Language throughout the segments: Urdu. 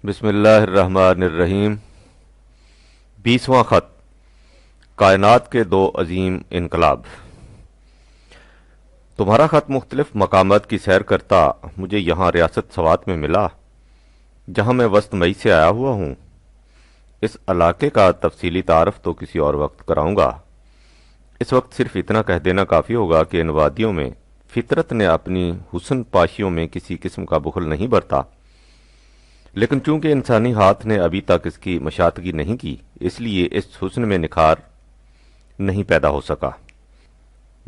بسم اللہ الرحمن الرحیم۔ 20واں خط، کائنات کے دو عظیم انقلاب۔ تمہارا خط مختلف مقامات کی سیر کرتا مجھے یہاں ریاست سوات میں ملا، جہاں میں وسط مئی سے آیا ہوا ہوں۔ اس علاقے کا تفصیلی تعارف تو کسی اور وقت کراؤں گا۔ اس وقت صرف اتنا کہہ دینا کافی ہوگا کہ ان وادیوں میں فطرت نے اپنی حسن پاشیوں میں کسی قسم کا بخل نہیں برتا، لیکن چونکہ انسانی ہاتھ نے ابھی تک اس کی مشاطگی نہیں کی، اس لیے اس حسن میں نکھار نہیں پیدا ہو سکا۔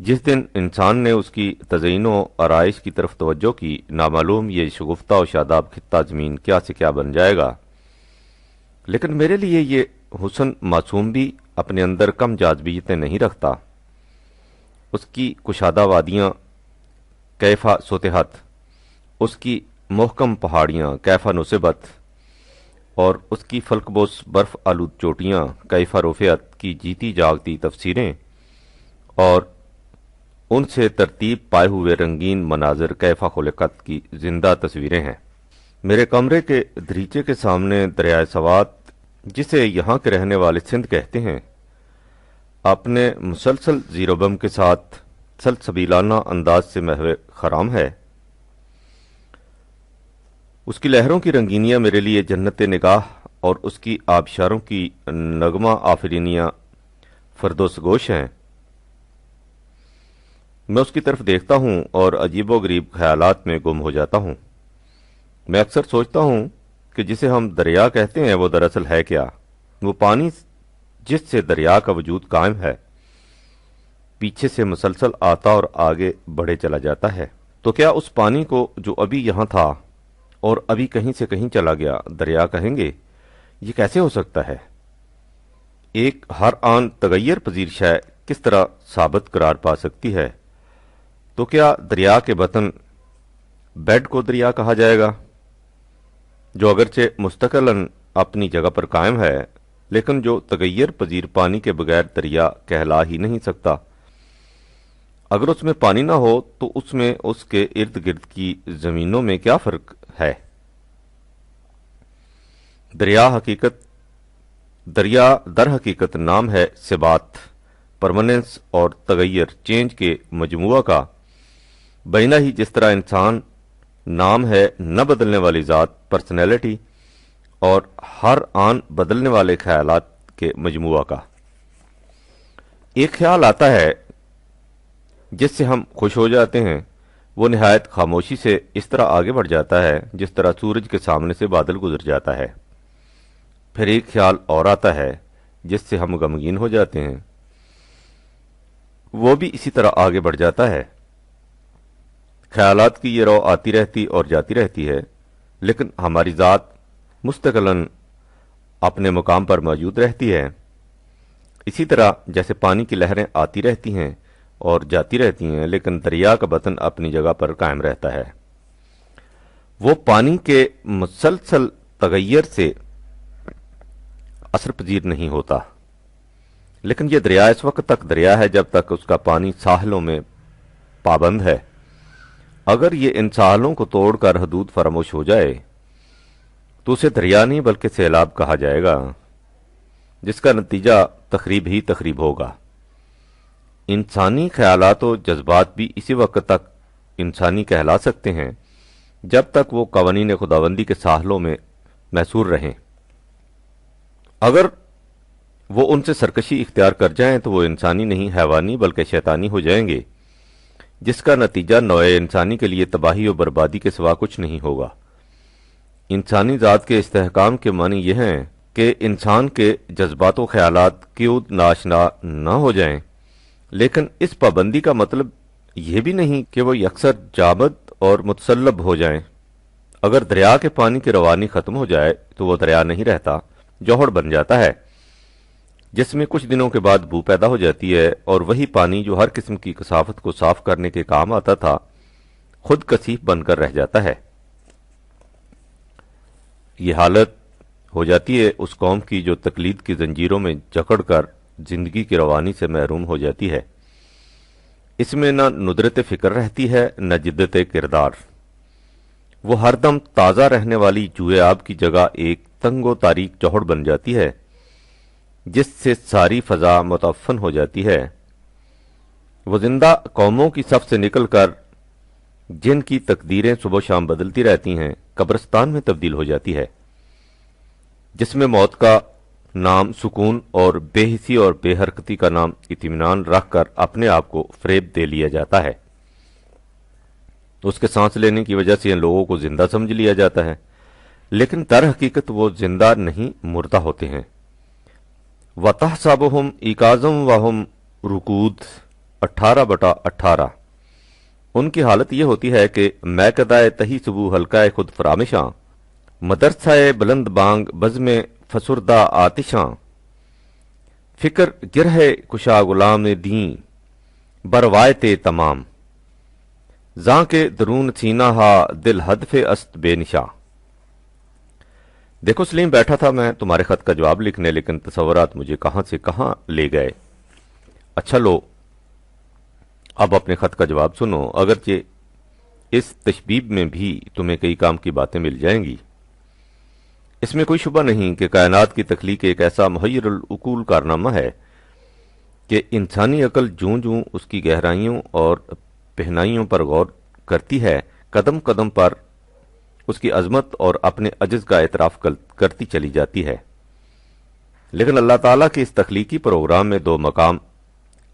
جس دن انسان نے اس کی تزئین و آرائش کی طرف توجہ کی، نامعلوم یہ شگفتہ و شاداب خطہ زمین کیا سے کیا بن جائے گا۔ لیکن میرے لیے یہ حسن معصوم بھی اپنے اندر کم جاذبیتیں نہیں رکھتا۔ اس کی کشادہ وادیاں کیفا سطحت، اس کی محکم پہاڑیاں کیفا نصبت، اور اس کی فلک بوس برف آلود چوٹیاں کیفا رفعت کی جیتی جاگتی تفسیریں، اور ان سے ترتیب پائے ہوئے رنگین مناظر کیفا خلقت کی زندہ تصویریں ہیں۔ میرے کمرے کے دریچے کے سامنے دریائے سوات، جسے یہاں کے رہنے والے سندھ کہتے ہیں، اپنے مسلسل زیر و بم کے ساتھ سلسبیلانہ انداز سے محو خرام ہے۔ اس کی لہروں کی رنگینیاں میرے لیے جنت نگاہ اور اس کی آبشاروں کی نغمہ آفرینیاں فردوس گوش ہیں۔ میں اس کی طرف دیکھتا ہوں اور عجیب و غریب خیالات میں گم ہو جاتا ہوں۔ میں اکثر سوچتا ہوں کہ جسے ہم دریا کہتے ہیں وہ دراصل ہے کیا؟ وہ پانی جس سے دریا کا وجود قائم ہے، پیچھے سے مسلسل آتا اور آگے بڑھے چلا جاتا ہے۔ تو کیا اس پانی کو جو ابھی یہاں تھا اور ابھی کہیں سے کہیں چلا گیا دریا کہیں گے؟ یہ کیسے ہو سکتا ہے؟ ایک ہر آن تغیر پذیر شے کس طرح ثابت قرار پا سکتی ہے؟ تو کیا دریا کے بطن بیڈ کو دریا کہا جائے گا، جو اگرچہ مستقلاً اپنی جگہ پر قائم ہے، لیکن جو تغیر پذیر پانی کے بغیر دریا کہلا ہی نہیں سکتا؟ اگر اس میں پانی نہ ہو تو اس میں اس کے ارد گرد کی زمینوں میں کیا فرق ہے؟ دریا در حقیقت نام ہے ثبات، پرماننس اور تغیر، چینج کے مجموعہ کا، بینا ہی جس طرح انسان نام ہے نہ بدلنے والی ذات، پرسنالٹی، اور ہر آن بدلنے والے خیالات کے مجموعہ کا۔ ایک خیال آتا ہے جس سے ہم خوش ہو جاتے ہیں، وہ نہایت خاموشی سے اس طرح آگے بڑھ جاتا ہے جس طرح سورج کے سامنے سے بادل گزر جاتا ہے۔ پھر ایک خیال اور آتا ہے جس سے ہم غمگین ہو جاتے ہیں، وہ بھی اسی طرح آگے بڑھ جاتا ہے۔ خیالات کی یہ رو آتی رہتی اور جاتی رہتی ہے، لیکن ہماری ذات مستقلاً اپنے مقام پر موجود رہتی ہے۔ اسی طرح جیسے پانی کی لہریں آتی رہتی ہیں اور جاتی رہتی ہیں، لیکن دریا کا بطن اپنی جگہ پر قائم رہتا ہے۔ وہ پانی کے مسلسل تغیر سے اثر پذیر نہیں ہوتا، لیکن یہ دریا اس وقت تک دریا ہے جب تک اس کا پانی ساحلوں میں پابند ہے۔ اگر یہ ان ساحلوں کو توڑ کر حدود فراموش ہو جائے تو اسے دریا نہیں بلکہ سیلاب کہا جائے گا، جس کا نتیجہ تخریب ہی تخریب ہوگا۔ انسانی خیالات و جذبات بھی اسی وقت تک انسانی کہلا سکتے ہیں جب تک وہ قوانین خداوندی کے ساحلوں میں محصور رہیں۔ اگر وہ ان سے سرکشی اختیار کر جائیں تو وہ انسانی نہیں حیوانی بلکہ شیطانی ہو جائیں گے، جس کا نتیجہ نوع انسانی کے لیے تباہی و بربادی کے سوا کچھ نہیں ہوگا۔ انسانی ذات کے استحکام کے معنی یہ ہیں کہ انسان کے جذبات و خیالات کیود ناشنا نہ ہو جائیں، لیکن اس پابندی کا مطلب یہ بھی نہیں کہ وہ یکسر جامد اور متصلب ہو جائیں۔ اگر دریا کے پانی کی روانی ختم ہو جائے تو وہ دریا نہیں رہتا، جوہر بن جاتا ہے، جس میں کچھ دنوں کے بعد بو پیدا ہو جاتی ہے، اور وہی پانی جو ہر قسم کی کثافت کو صاف کرنے کے کام آتا تھا خود کثیف بن کر رہ جاتا ہے۔ یہ حالت ہو جاتی ہے اس قوم کی جو تقلید کی زنجیروں میں جکڑ کر زندگی کی روانی سے محروم ہو جاتی ہے۔ اس میں نہ ندرت فکر رہتی ہے نہ جدت کردار۔ وہ ہر دم تازہ رہنے والی جوئے آب کی جگہ ایک تنگ و تاریک چوہڑ بن جاتی ہے جس سے ساری فضا متعفن ہو جاتی ہے۔ وہ زندہ قوموں کی صف سے نکل کر جن کی تقدیریں صبح و شام بدلتی رہتی ہیں قبرستان میں تبدیل ہو جاتی ہے، جس میں موت کا نام سکون اور بے حسی اور بے حرکتی کا نام اطمینان رکھ کر اپنے آپ کو فریب دے لیا جاتا ہے۔ اس کے سانس لینے کی وجہ سے ان لوگوں کو زندہ سمجھ لیا جاتا ہے، لیکن در حقیقت وہ زندہ نہیں مردہ ہوتے ہیں۔ وَتَحْسَبُهُمْ إِيقَاظًا وَهُمْ رُقُودٌ 18/18۔ ان کی حالت یہ ہوتی ہے کہ میں کدائے تہی صبح حلقہ خود فرامشاں، مدرسہ بلند بانگ بزم فسردہ آتشاں، فکر گرہ کشا غلام دین بروایت تمام، زاں کے درون سینہ ہا دل ہدف است بے نشاں۔ دیکھو سلیم، بیٹھا تھا میں تمہارے خط کا جواب لکھنے، لیکن تصورات مجھے کہاں سے کہاں لے گئے۔ اچھا لو، اب اپنے خط کا جواب سنو، اگرچہ اس تشبیب میں بھی تمہیں کئی کام کی باتیں مل جائیں گی۔ اس میں کوئی شبہ نہیں کہ کائنات کی تخلیق ایک ایسا محیر العقول کارنامہ ہے کہ انسانی عقل جوں جوں اس کی گہرائیوں اور پہنائیوں پر غور کرتی ہے، قدم قدم پر اس کی عظمت اور اپنے عجز کا اعتراف کرتی چلی جاتی ہے۔ لیکن اللہ تعالیٰ کے اس تخلیقی پروگرام میں دو مقام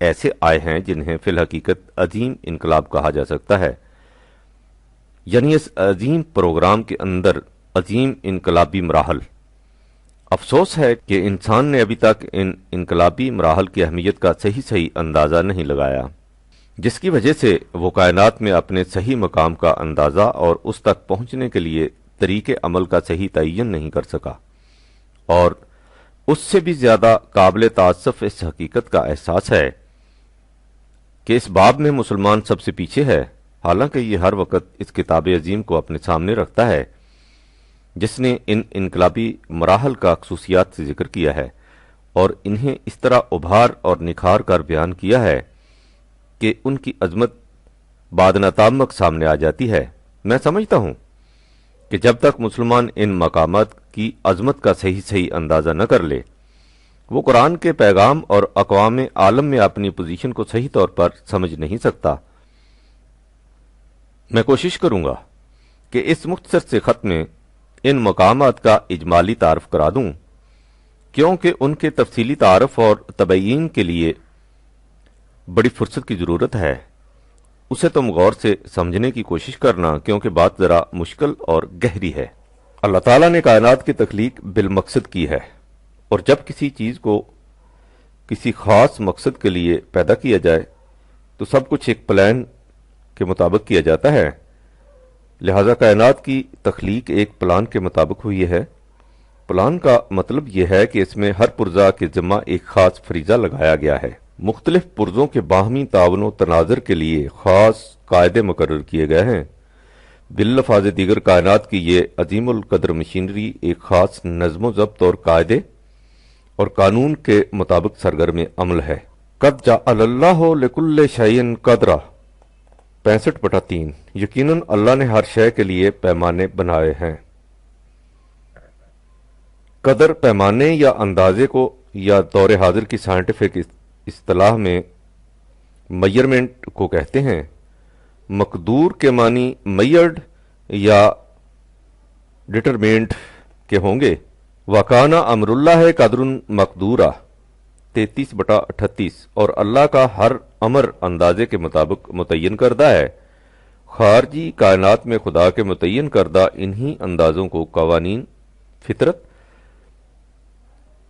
ایسے آئے ہیں جنہیں فی الحقیقت عظیم انقلاب کہا جا سکتا ہے، یعنی اس عظیم پروگرام کے اندر عظیم انقلابی مراحل۔ افسوس ہے کہ انسان نے ابھی تک ان انقلابی مراحل کی اہمیت کا صحیح اندازہ نہیں لگایا، جس کی وجہ سے وہ کائنات میں اپنے صحیح مقام کا اندازہ اور اس تک پہنچنے کے لیے طریق عمل کا صحیح تعین نہیں کر سکا، اور اس سے بھی زیادہ قابل تاسف اس حقیقت کا احساس ہے کہ اس باب میں مسلمان سب سے پیچھے ہے، حالانکہ یہ ہر وقت اس کتاب عظیم کو اپنے سامنے رکھتا ہے جس نے ان انقلابی مراحل کا خصوصیات سے ذکر کیا ہے اور انہیں اس طرح ابھار اور نکھار کر بیان کیا ہے کہ ان کی عظمت بعد نتامک سامنے آ جاتی ہے۔ میں سمجھتا ہوں کہ جب تک مسلمان ان مقامات کی عظمت کا صحیح اندازہ نہ کر لے، وہ قرآن کے پیغام اور اقوام عالم میں اپنی پوزیشن کو صحیح طور پر سمجھ نہیں سکتا۔ میں کوشش کروں گا کہ اس مختصر سے خط میں ان مقامات کا اجمالی تعارف کرا دوں، کیونکہ ان کے تفصیلی تعارف اور تبیین کے لیے بڑی فرصت کی ضرورت ہے۔ اسے تم غور سے سمجھنے کی کوشش کرنا، کیونکہ بات ذرا مشکل اور گہری ہے۔ اللہ تعالیٰ نے کائنات کی تخلیق بالمقصد کی ہے، اور جب کسی چیز کو کسی خاص مقصد کے لیے پیدا کیا جائے تو سب کچھ ایک پلان کے مطابق کیا جاتا ہے، لہذا کائنات کی تخلیق ایک پلان کے مطابق ہوئی ہے۔ پلان کا مطلب یہ ہے کہ اس میں ہر پرزہ کے ذمہ ایک خاص فریضہ لگایا گیا ہے۔ مختلف پرزوں کے باہمی تعاون و تناظر کے لیے خاص قاعدے مقرر کیے گئے ہیں۔ باللفاظ دیگر کائنات کی یہ عظیم القدر مشینری ایک خاص نظم و ضبط اور قاعدے اور قانون کے مطابق سرگرم عمل ہے۔ قد جعل اللہ لکل شیء قدرا 65/3۔ یقیناً اللہ نے ہر شے کے لیے پیمانے بنائے ہیں۔ قدر پیمانے یا اندازے کو یا دور حاضر کی سائنٹیفک اصطلاح میں میئرمنٹ کو کہتے ہیں۔ مقدور کے معنی میئرڈ یا ڈٹرمنٹ کے ہوں گے۔ وَكَانَ أَمْرُ اللَّهِ قَدْرٌ مَقْدُورًا 33/38۔ اور اللہ کا ہر امر اندازے کے مطابق متعین کردہ ہے۔ خارجی کائنات میں خدا کے متعین کردہ انہی اندازوں کو قوانین فطرت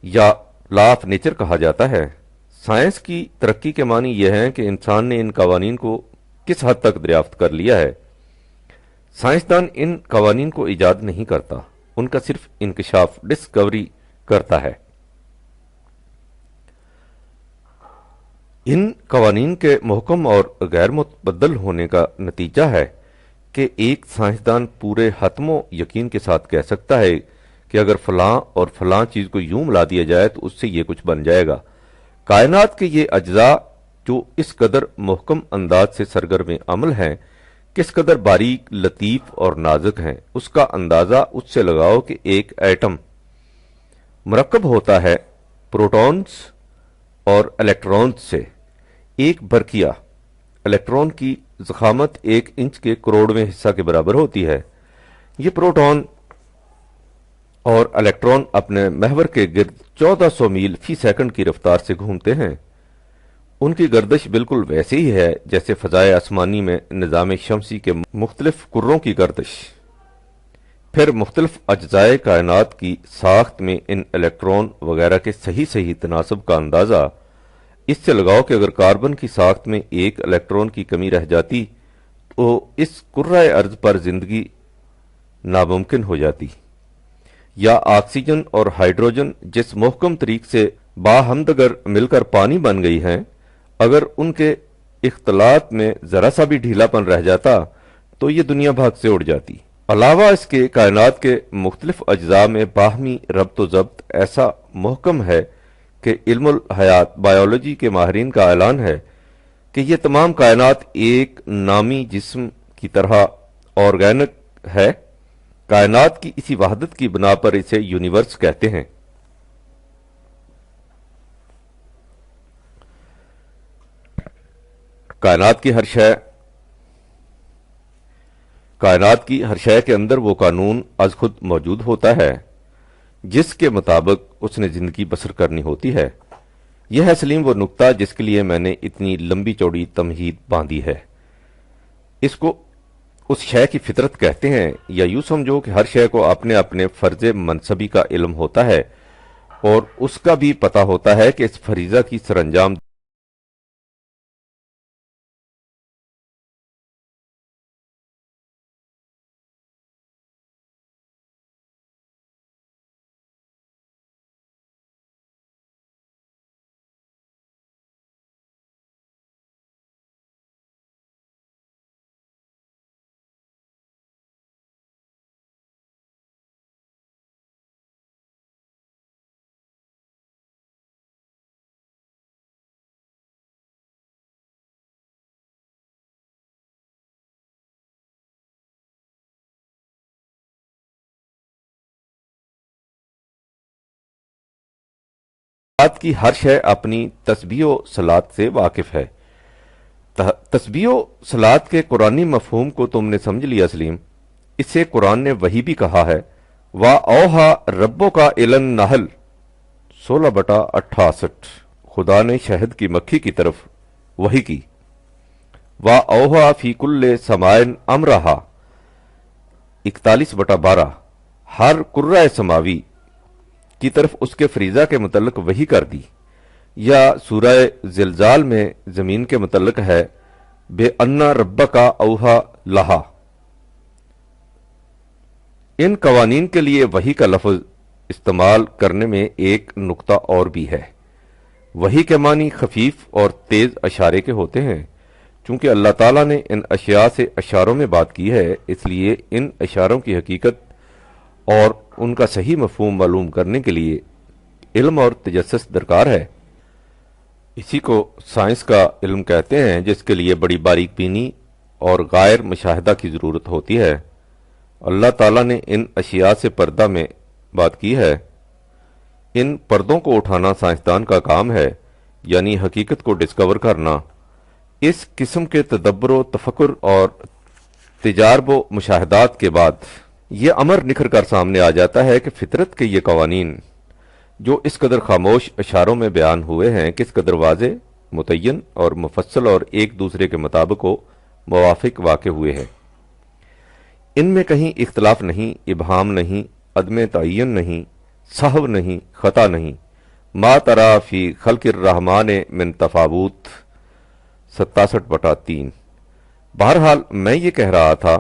یا لا آف نیچر کہا جاتا ہے۔ سائنس کی ترقی کے معنی یہ ہیں کہ انسان نے ان قوانین کو کس حد تک دریافت کر لیا ہے۔ سائنسدان ان قوانین کو ایجاد نہیں کرتا، ان کا صرف انکشاف ڈسکوری کرتا ہے۔ ان قوانین کے محکم اور غیر متبدل ہونے کا نتیجہ ہے کہ ایک سائنسدان پورے حتم و یقین کے ساتھ کہہ سکتا ہے کہ اگر فلاں اور فلاں چیز کو یوں ملا دیا جائے تو اس سے یہ کچھ بن جائے گا۔ کائنات کے یہ اجزاء جو اس قدر محکم انداز سے سرگرم عمل ہیں کس قدر باریک، لطیف اور نازک ہیں، اس کا اندازہ اس سے لگاؤ کہ ایک ایٹم مرکب ہوتا ہے پروٹونز اور الیکٹرونز سے۔ ایک برقیہ الیکٹرون کی ضخامت 1 انچ کے کروڑویں حصہ کے برابر ہوتی ہے۔ یہ پروٹون اور الیکٹرون اپنے محور کے گرد 1400 میل فی سیکنڈ کی رفتار سے گھومتے ہیں۔ ان کی گردش بالکل ویسے ہی ہے جیسے فضائے آسمانی میں نظام شمسی کے مختلف کروں کی گردش۔ پھر مختلف اجزائے کائنات کی ساخت میں ان الیکٹرون وغیرہ کے صحیح تناسب کا اندازہ اس سے لگاؤ کہ اگر کاربن کی ساخت میں ایک الیکٹرون کی کمی رہ جاتی تو اس کرۂ ارض پر زندگی ناممکن ہو جاتی، یا آکسیجن اور ہائیڈروجن جس محکم طریق سے باہمدگر مل کر پانی بن گئی ہیں، اگر ان کے اختلاط میں ذرا سا بھی ڈھیلا پن رہ جاتا تو یہ دنیا بھاگ سے اڑ جاتی۔ علاوہ اس کے کائنات کے مختلف اجزاء میں باہمی ربط و ضبط ایسا محکم ہے کہ علم الحیات بایولوجی کے ماہرین کا اعلان ہے کہ یہ تمام کائنات ایک نامی جسم کی طرح آرگینک ہے۔ کائنات کی اسی وحدت کی بنا پر اسے یونیورس کہتے ہیں۔ کائنات کی ہر شے کے اندر وہ قانون از خود موجود ہوتا ہے جس کے مطابق اس نے زندگی بسر کرنی ہوتی ہے۔ یہ ہے سلیم وہ نقطہ جس کے لیے میں نے اتنی لمبی چوڑی تمہید باندھی ہے۔ اس کو اس شے کی فطرت کہتے ہیں، یا یوں سمجھو کہ ہر شے کو اپنے اپنے فرض منصبی کا علم ہوتا ہے اور اس کا بھی پتہ ہوتا ہے کہ اس فریضہ کی سر انجام کی ہر شے اپنی تسبیح و صلات سے واقف ہے۔ تسبیح و صلات کے قرآنی مفہوم کو تم نے سمجھ لیا سلیم۔ اس سے قرآن نے وہی بھی کہا ہے، وَأَوْحَىٰ رَبُّكَ إِلَى النَّحْلِ 16/68۔ خدا نے شہد کی مکھی کی طرف وحی کی۔ وَأَوْحَىٰ فِي كُلِّ سَمَاءٍ أَمْرَهَا 41/12۔ ہر کرۂ سماوی کی طرف اس کے فریضہ کے متعلق وحی کر دی۔ یا سورہ زلزال میں زمین کے متعلق ہے، بِأَنَّ رَبَّكَ أَوْحَىٰ لَهَا۔ ان قوانین کے لیے وحی کا لفظ استعمال کرنے میں ایک نقطہ اور بھی ہے۔ وحی کے معنی خفیف اور تیز اشارے کے ہوتے ہیں۔ چونکہ اللہ تعالیٰ نے ان اشیاء سے اشاروں میں بات کی ہے، اس لیے ان اشاروں کی حقیقت اور ان کا صحیح مفہوم معلوم کرنے کے لیے علم اور تجسس درکار ہے۔ اسی کو سائنس کا علم کہتے ہیں، جس کے لیے بڑی باریک بینی اور غائر مشاہدہ کی ضرورت ہوتی ہے۔ اللہ تعالیٰ نے ان اشیاء سے پردہ میں بات کی ہے۔ ان پردوں کو اٹھانا سائنسدان کا کام ہے، یعنی حقیقت کو ڈسکور کرنا۔ اس قسم کے تدبر و تفکر اور تجارب و مشاہدات کے بعد یہ امر نکھر کر سامنے آ جاتا ہے کہ فطرت کے یہ قوانین جو اس قدر خاموش اشاروں میں بیان ہوئے ہیں کس قدر واضح، متعین اور مفصل اور ایک دوسرے کے مطابق و موافق واقع ہوئے ہیں۔ ان میں کہیں اختلاف نہیں، ابہام نہیں، عدم تعین نہیں، سہو نہیں، خطا نہیں۔ ما تری فی خلق الرحمن من تفاوت 67/3۔ بہرحال میں یہ کہہ رہا تھا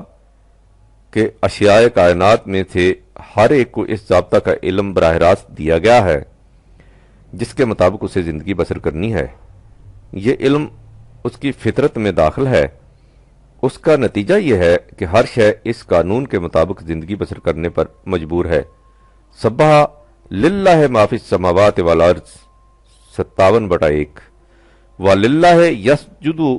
کہ اشیاء کائنات میں سے ہر ایک کو اس ضابطہ کا علم براہ راست دیا گیا ہے جس کے مطابق اسے زندگی بسر کرنی ہے۔ یہ علم اس کی فطرت میں داخل ہے۔ اس کا نتیجہ یہ ہے کہ ہر شے اس قانون کے مطابق زندگی بسر کرنے پر مجبور ہے۔ سبح للہ ما فی السماوات والارض 57/1۔ وَلِلَّهِ يَسْجُدُ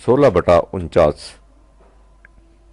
16/49।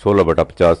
16/50।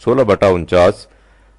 16/49।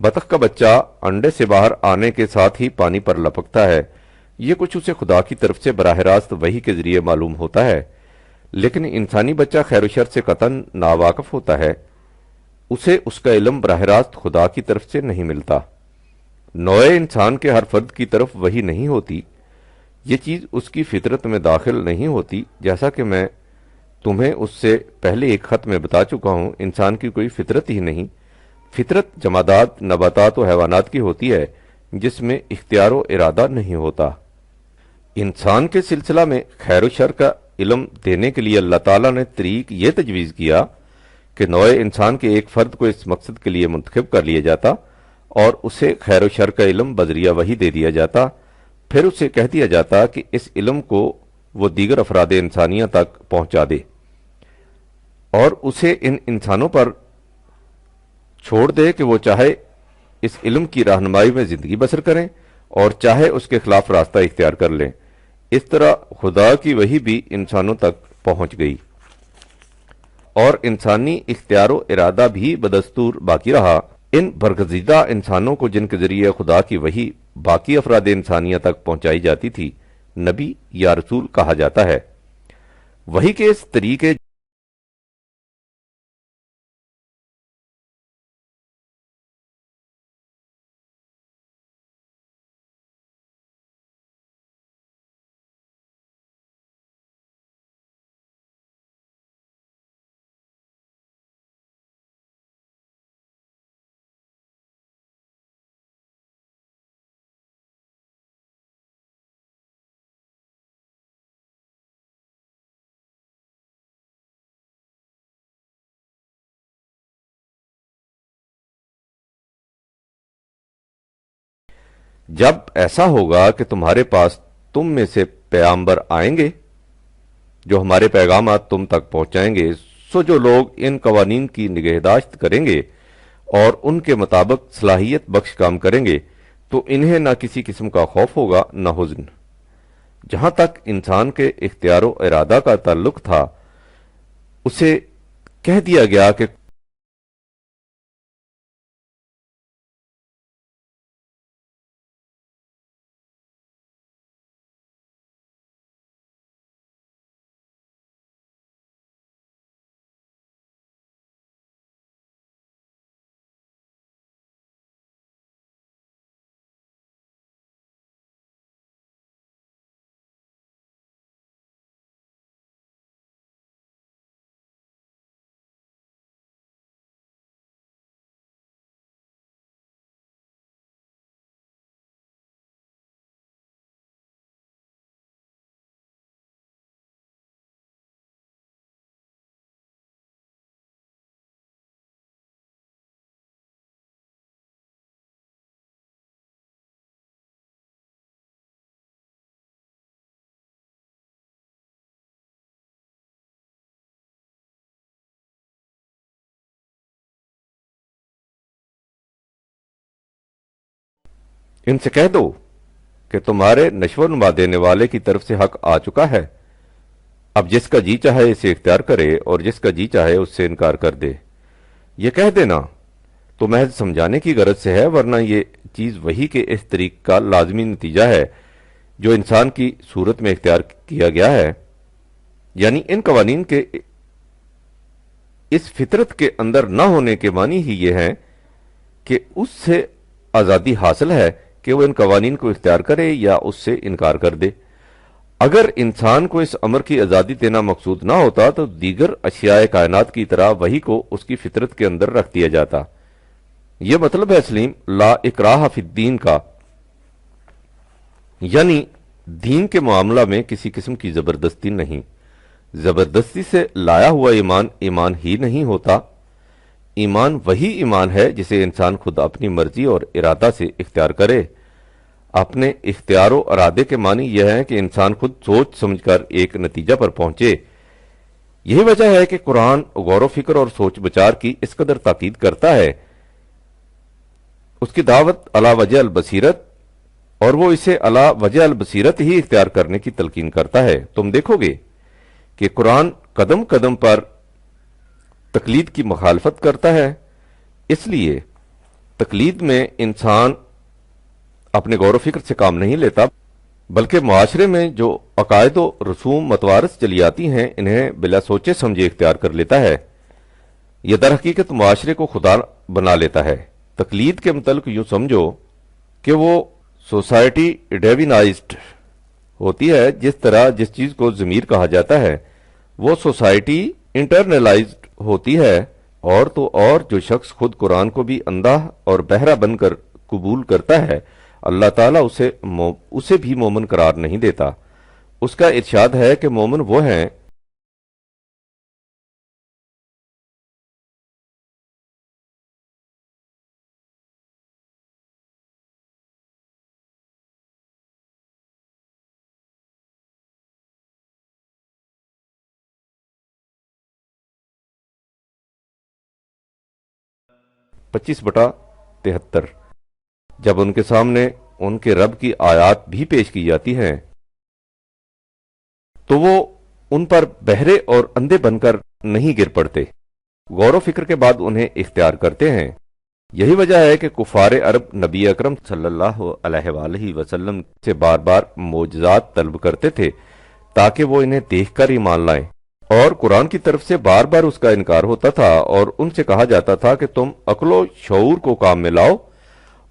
بطخ کا بچہ انڈے سے باہر آنے کے ساتھ ہی پانی پر لپکتا ہے، یہ کچھ اسے خدا کی طرف سے براہ راست وحی کے ذریعے معلوم ہوتا ہے، لیکن انسانی بچہ خیر و شر سے قطعاً ناواقف ہوتا ہے، اسے اس کا علم براہ راست خدا کی طرف سے نہیں ملتا۔ نوع انسان کے ہر فرد کی طرف وحی نہیں ہوتی، یہ چیز اس کی فطرت میں داخل نہیں ہوتی، جیسا کہ میں تمہیں اس سے پہلے ایک خط میں بتا چکا ہوں۔ انسان کی کوئی فطرت ہی نہیں، فطرت جمادات، نباتات و حیوانات کی ہوتی ہے جس میں اختیار و ارادہ نہیں ہوتا۔ انسان کے سلسلہ میں خیر و شر کا علم دینے کے لیے اللہ تعالیٰ نے طریق یہ تجویز کیا کہ نوع انسان کے ایک فرد کو اس مقصد کے لیے منتخب کر لیا جاتا اور اسے خیر و شر کا علم بذریعہ وحی دے دیا جاتا، پھر اسے کہہ دیا جاتا کہ اس علم کو وہ دیگر افراد انسانیہ تک پہنچا دے اور اسے ان انسانوں پر چھوڑ دے کہ وہ چاہے اس علم کی رہنمائی میں زندگی بسر کریں اور چاہے اس کے خلاف راستہ اختیار کر لیں۔ اس طرح خدا کی وحی بھی انسانوں تک پہنچ گئی اور انسانی اختیار و ارادہ بھی بدستور باقی رہا۔ ان برگزیدہ انسانوں کو جن کے ذریعے خدا کی وحی باقی افراد انسانیہ تک پہنچائی جاتی تھی نبی یا رسول کہا جاتا ہے۔ وحی کے اس طریقے جب ایسا ہوگا کہ تمہارے پاس تم میں سے پیغمبر آئیں گے جو ہمارے پیغامات تم تک پہنچائیں گے، سو جو لوگ ان قوانین کی نگہداشت کریں گے اور ان کے مطابق صلاحیت بخش کام کریں گے تو انہیں نہ کسی قسم کا خوف ہوگا نہ حزن۔ جہاں تک انسان کے اختیار و ارادہ کا تعلق تھا، اسے کہہ دیا گیا کہ ان سے کہہ دو کہ تمہارے نشو و نما دینے والے کی طرف سے حق آ چکا ہے، اب جس کا جی چاہے اسے اختیار کرے اور جس کا جی چاہے اس سے انکار کر دے۔ یہ کہہ دینا تو محض سمجھانے کی غرض سے ہے، ورنہ یہ چیز وحی کے اس طریق کا لازمی نتیجہ ہے جو انسان کی صورت میں اختیار کیا گیا ہے، یعنی ان قوانین کے اس فطرت کے اندر نہ ہونے کے معنی ہی یہ ہیں کہ اس سے آزادی حاصل ہے کہ وہ ان قوانین کو اختیار کرے یا اس سے انکار کر دے۔ اگر انسان کو اس امر کی آزادی دینا مقصود نہ ہوتا تو دیگر اشیاء کائنات کی طرح وحی کو اس کی فطرت کے اندر رکھ دیا جاتا۔ یہ مطلب ہے سلیم لا اکراہ فی الدین کا، یعنی دین کے معاملہ میں کسی قسم کی زبردستی نہیں۔ زبردستی سے لایا ہوا ایمان ایمان ہی نہیں ہوتا، ایمان وہی ایمان ہے جسے انسان خود اپنی مرضی اور ارادہ سے اختیار کرے۔ اپنے اختیار و ارادے کے معنی یہ ہے کہ انسان خود سوچ سمجھ کر ایک نتیجہ پر پہنچے۔ یہی وجہ ہے کہ قرآن غور و فکر اور سوچ بچار کی اس قدر تاکید کرتا ہے، اس کی دعوت علی وجہ البصیرت، اور وہ اسے علی وجہ البصیرت ہی اختیار کرنے کی تلقین کرتا ہے۔ تم دیکھو گے کہ قرآن قدم قدم پر تقلید کی مخالفت کرتا ہے، اس لیے تقلید میں انسان اپنے غور و فکر سے کام نہیں لیتا، بلکہ معاشرے میں جو عقائد و رسوم متوارث چلی آتی ہیں انہیں بلا سوچے سمجھے اختیار کر لیتا ہے۔ یہ در حقیقت معاشرے کو خدا بنا لیتا ہے۔ تقلید کے متعلق یوں سمجھو کہ وہ سوسائٹی ڈیوینائزڈ ہوتی ہے، جس طرح جس چیز کو ضمیر کہا جاتا ہے وہ سوسائٹی انٹرنلائزڈ ہوتی ہے، اور تو اور جو شخص خود قرآن کو بھی اندھا اور بہرا بن کر قبول کرتا ہے، اللہ تعالیٰ اسے بھی مومن قرار نہیں دیتا۔ اس کا ارشاد ہے کہ مومن وہ ہیں پچیس بٹا 73۔ جب ان کے سامنے ان کے رب کی آیات بھی پیش کی جاتی ہیں تو وہ ان پر بہرے اور اندھے بن کر نہیں گر پڑتے، غور و فکر کے بعد انہیں اختیار کرتے ہیں۔ یہی وجہ ہے کہ کفار عرب نبی اکرم صلی اللہ علیہ وآلہ وسلم سے بار بار معجزات طلب کرتے تھے تاکہ وہ انہیں دیکھ کر ایمان لائیں، اور قرآن کی طرف سے بار بار اس کا انکار ہوتا تھا، اور ان سے کہا جاتا تھا کہ تم عقل و شعور کو کام میں لاؤ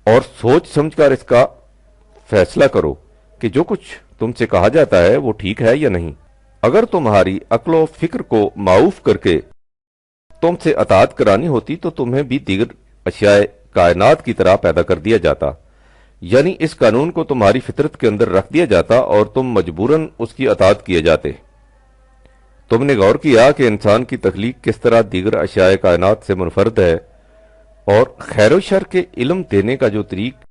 اور سوچ سمجھ کر اس کا فیصلہ کرو کہ جو کچھ تم سے کہا جاتا ہے وہ ٹھیک ہے یا نہیں۔ اگر تمہاری عقل و فکر کو معاف کر کے تم سے اطاعت کرانی ہوتی تو تمہیں بھی دیگر اشیاء کائنات کی طرح پیدا کر دیا جاتا، یعنی اس قانون کو تمہاری فطرت کے اندر رکھ دیا جاتا اور تم مجبوراً اس کی اطاعت کیے جاتے۔ تم نے غور کیا کہ انسان کی تخلیق کس طرح دیگر اشیاء کائنات سے منفرد ہے، اور خیر و شر کے علم دینے کا جو طریق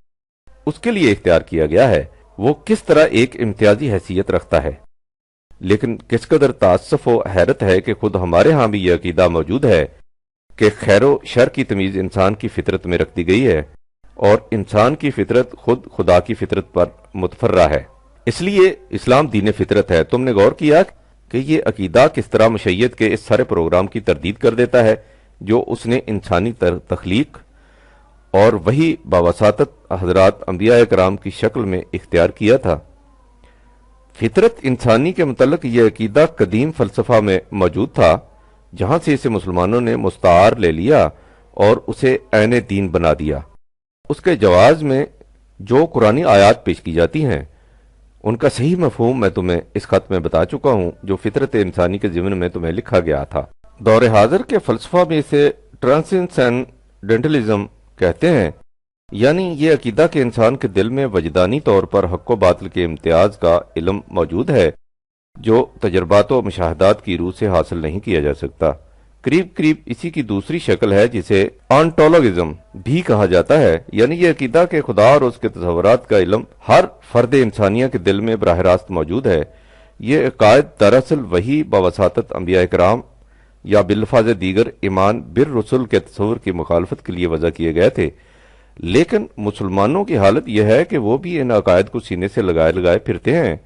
اس کے لیے اختیار کیا گیا ہے وہ کس طرح ایک امتیازی حیثیت رکھتا ہے۔ لیکن کس قدر تعصف و حیرت ہے کہ خود ہمارے ہاں بھی یہ عقیدہ موجود ہے کہ خیر و شر کی تمیز انسان کی فطرت میں رکھ دی گئی ہے، اور انسان کی فطرت خود خدا کی فطرت پر متفرع ہے، اس لیے اسلام دین فطرت ہے۔ تم نے غور کیا کہ یہ عقیدہ کس طرح مشیت کے اس سارے پروگرام کی تردید کر دیتا ہے جو اس نے انسانی تخلیق اور وہی باوساطت حضرات انبیاء کرام کی شکل میں اختیار کیا تھا۔ فطرت انسانی کے متعلق یہ عقیدہ قدیم فلسفہ میں موجود تھا، جہاں سے اسے مسلمانوں نے مستعار لے لیا اور اسے عین دین بنا دیا۔ اس کے جواز میں جو قرآنی آیات پیش کی جاتی ہیں ان کا صحیح مفہوم میں تمہیں اس خط میں بتا چکا ہوں جو فطرت انسانی کے ضمن میں تمہیں لکھا گیا تھا۔ دور حاضر کے فلسفہ میں اسے ٹرانسینڈنٹلزم کہتے ہیں، یعنی یہ عقیدہ کہ انسان کے دل میں وجدانی طور پر حق و باطل کے امتیاز کا علم موجود ہے جو تجربات و مشاہدات کی روح سے حاصل نہیں کیا جا سکتا۔ قریب قریب اسی کی دوسری شکل ہے جسے آنٹولوگزم بھی کہا جاتا ہے، یعنی یہ عقیدہ کہ خدا اور اس کے تصورات کا علم ہر فرد انسانیہ کے دل میں براہ راست موجود ہے۔ یہ عقائد دراصل وہی باوساطت انبیاء کرام یا بالفاظ دیگر ایمان بالرسل کے تصور کی مخالفت کے لیے وضع کیے گئے تھے، لیکن مسلمانوں کی حالت یہ ہے کہ وہ بھی ان عقائد کو سینے سے لگائے لگائے پھرتے ہیں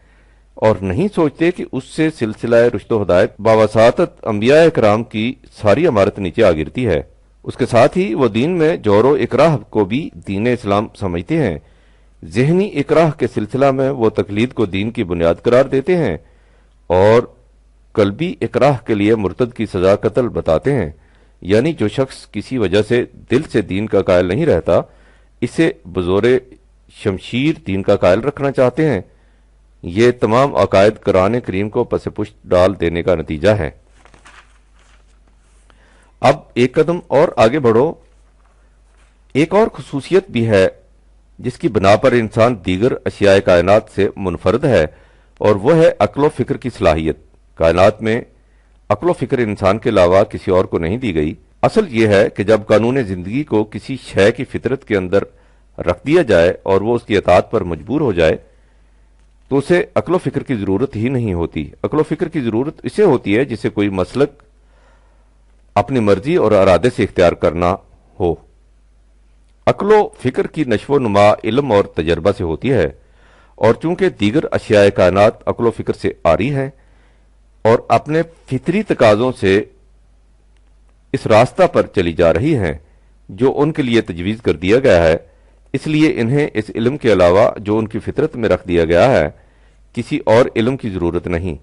اور نہیں سوچتے کہ اس سے سلسلہ رشد و ہدایت باوساطت انبیاء کرام کی ساری عمارت نیچے آ گرتی ہے۔ اس کے ساتھ ہی وہ دین میں جور و اکراہ کو بھی دین اسلام سمجھتے ہیں۔ ذہنی اکراہ کے سلسلہ میں وہ تقلید کو دین کی بنیاد قرار دیتے ہیں اور قلبی اکراہ کے لیے مرتد کی سزا قتل بتاتے ہیں، یعنی جو شخص کسی وجہ سے دل سے دین کا قائل نہیں رہتا اسے بزور شمشیر دین کا قائل رکھنا چاہتے ہیں۔ یہ تمام عقائد قرآن کریم کو پس پشت ڈال دینے کا نتیجہ ہے۔ اب ایک قدم اور آگے بڑھو۔ ایک اور خصوصیت بھی ہے جس کی بنا پر انسان دیگر اشیاء کائنات سے منفرد ہے، اور وہ ہے عقل و فکر کی صلاحیت۔ کائنات میں عقل و فکر انسان کے علاوہ کسی اور کو نہیں دی گئی۔ اصل یہ ہے کہ جب قانون زندگی کو کسی شے کی فطرت کے اندر رکھ دیا جائے اور وہ اس کی اطاعت پر مجبور ہو جائے تو اسے عقل و فکر کی ضرورت ہی نہیں ہوتی۔ عقل و فکر کی ضرورت اسے ہوتی ہے جسے کوئی مسلک اپنی مرضی اور ارادے سے اختیار کرنا ہو۔ عقل و فکر کی نشو و نما علم اور تجربہ سے ہوتی ہے، اور چونکہ دیگر اشیاء کائنات عقل و فکر سے آری ہیں اور اپنے فطری تقاضوں سے اس راستہ پر چلی جا رہی ہیں جو ان کے لیے تجویز کر دیا گیا ہے، اس لیے انہیں اس علم کے علاوہ جو ان کی فطرت میں رکھ دیا گیا ہے کسی اور علم کی ضرورت نہیں۔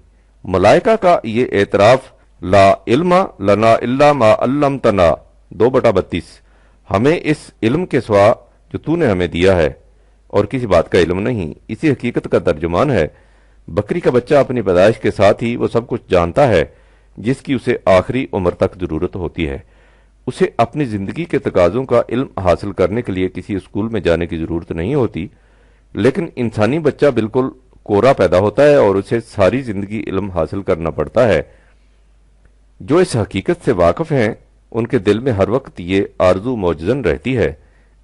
ملائکہ کا یہ اعتراف لا علم لنا الا ما علمتنا 2/32، ہمیں اس علم کے سوا جو تو نے ہمیں دیا ہے اور کسی بات کا علم نہیں، اسی حقیقت کا ترجمان ہے۔ بکری کا بچہ اپنی پیدائش کے ساتھ ہی وہ سب کچھ جانتا ہے جس کی اسے آخری عمر تک ضرورت ہوتی ہے۔ اسے اپنی زندگی کے تقاضوں کا علم حاصل کرنے کے لیے کسی اسکول میں جانے کی ضرورت نہیں ہوتی، لیکن انسانی بچہ بالکل کورا پیدا ہوتا ہے اور اسے ساری زندگی علم حاصل کرنا پڑتا ہے۔ جو اس حقیقت سے واقف ہیں ان کے دل میں ہر وقت یہ آرزو موجزن رہتی ہے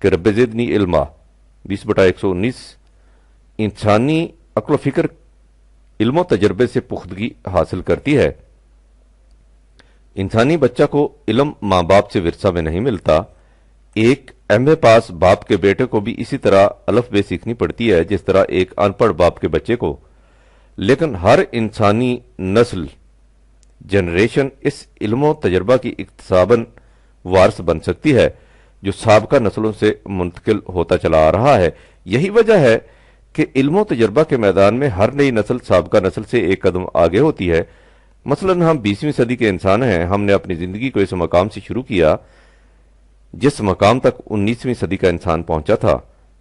کہ رب زدنی علما 20/119۔ انسانی عقل و فکر علم و تجربے سے پختگی حاصل کرتی ہے۔ انسانی بچہ کو علم ماں باپ سے ورثہ میں نہیں ملتا۔ ایک ایم اے پاس باپ کے بیٹے کو بھی اسی طرح الف بے سیکھنی پڑتی ہے جس طرح ایک ان پڑھ باپ کے بچے کو، لیکن ہر انسانی نسل جنریشن اس علم و تجربہ کی اکتساباً وارث بن سکتی ہے جو سابقہ نسلوں سے منتقل ہوتا چلا آ رہا ہے۔ یہی وجہ ہے کہ علم و تجربہ کے میدان میں ہر نئی نسل سابقہ نسل سے ایک قدم آگے ہوتی ہے۔ مثلا ہم 20ویں صدی کے انسان ہیں، ہم نے اپنی زندگی کو اس مقام سے شروع کیا جس مقام تک 19ویں صدی کا انسان پہنچا تھا،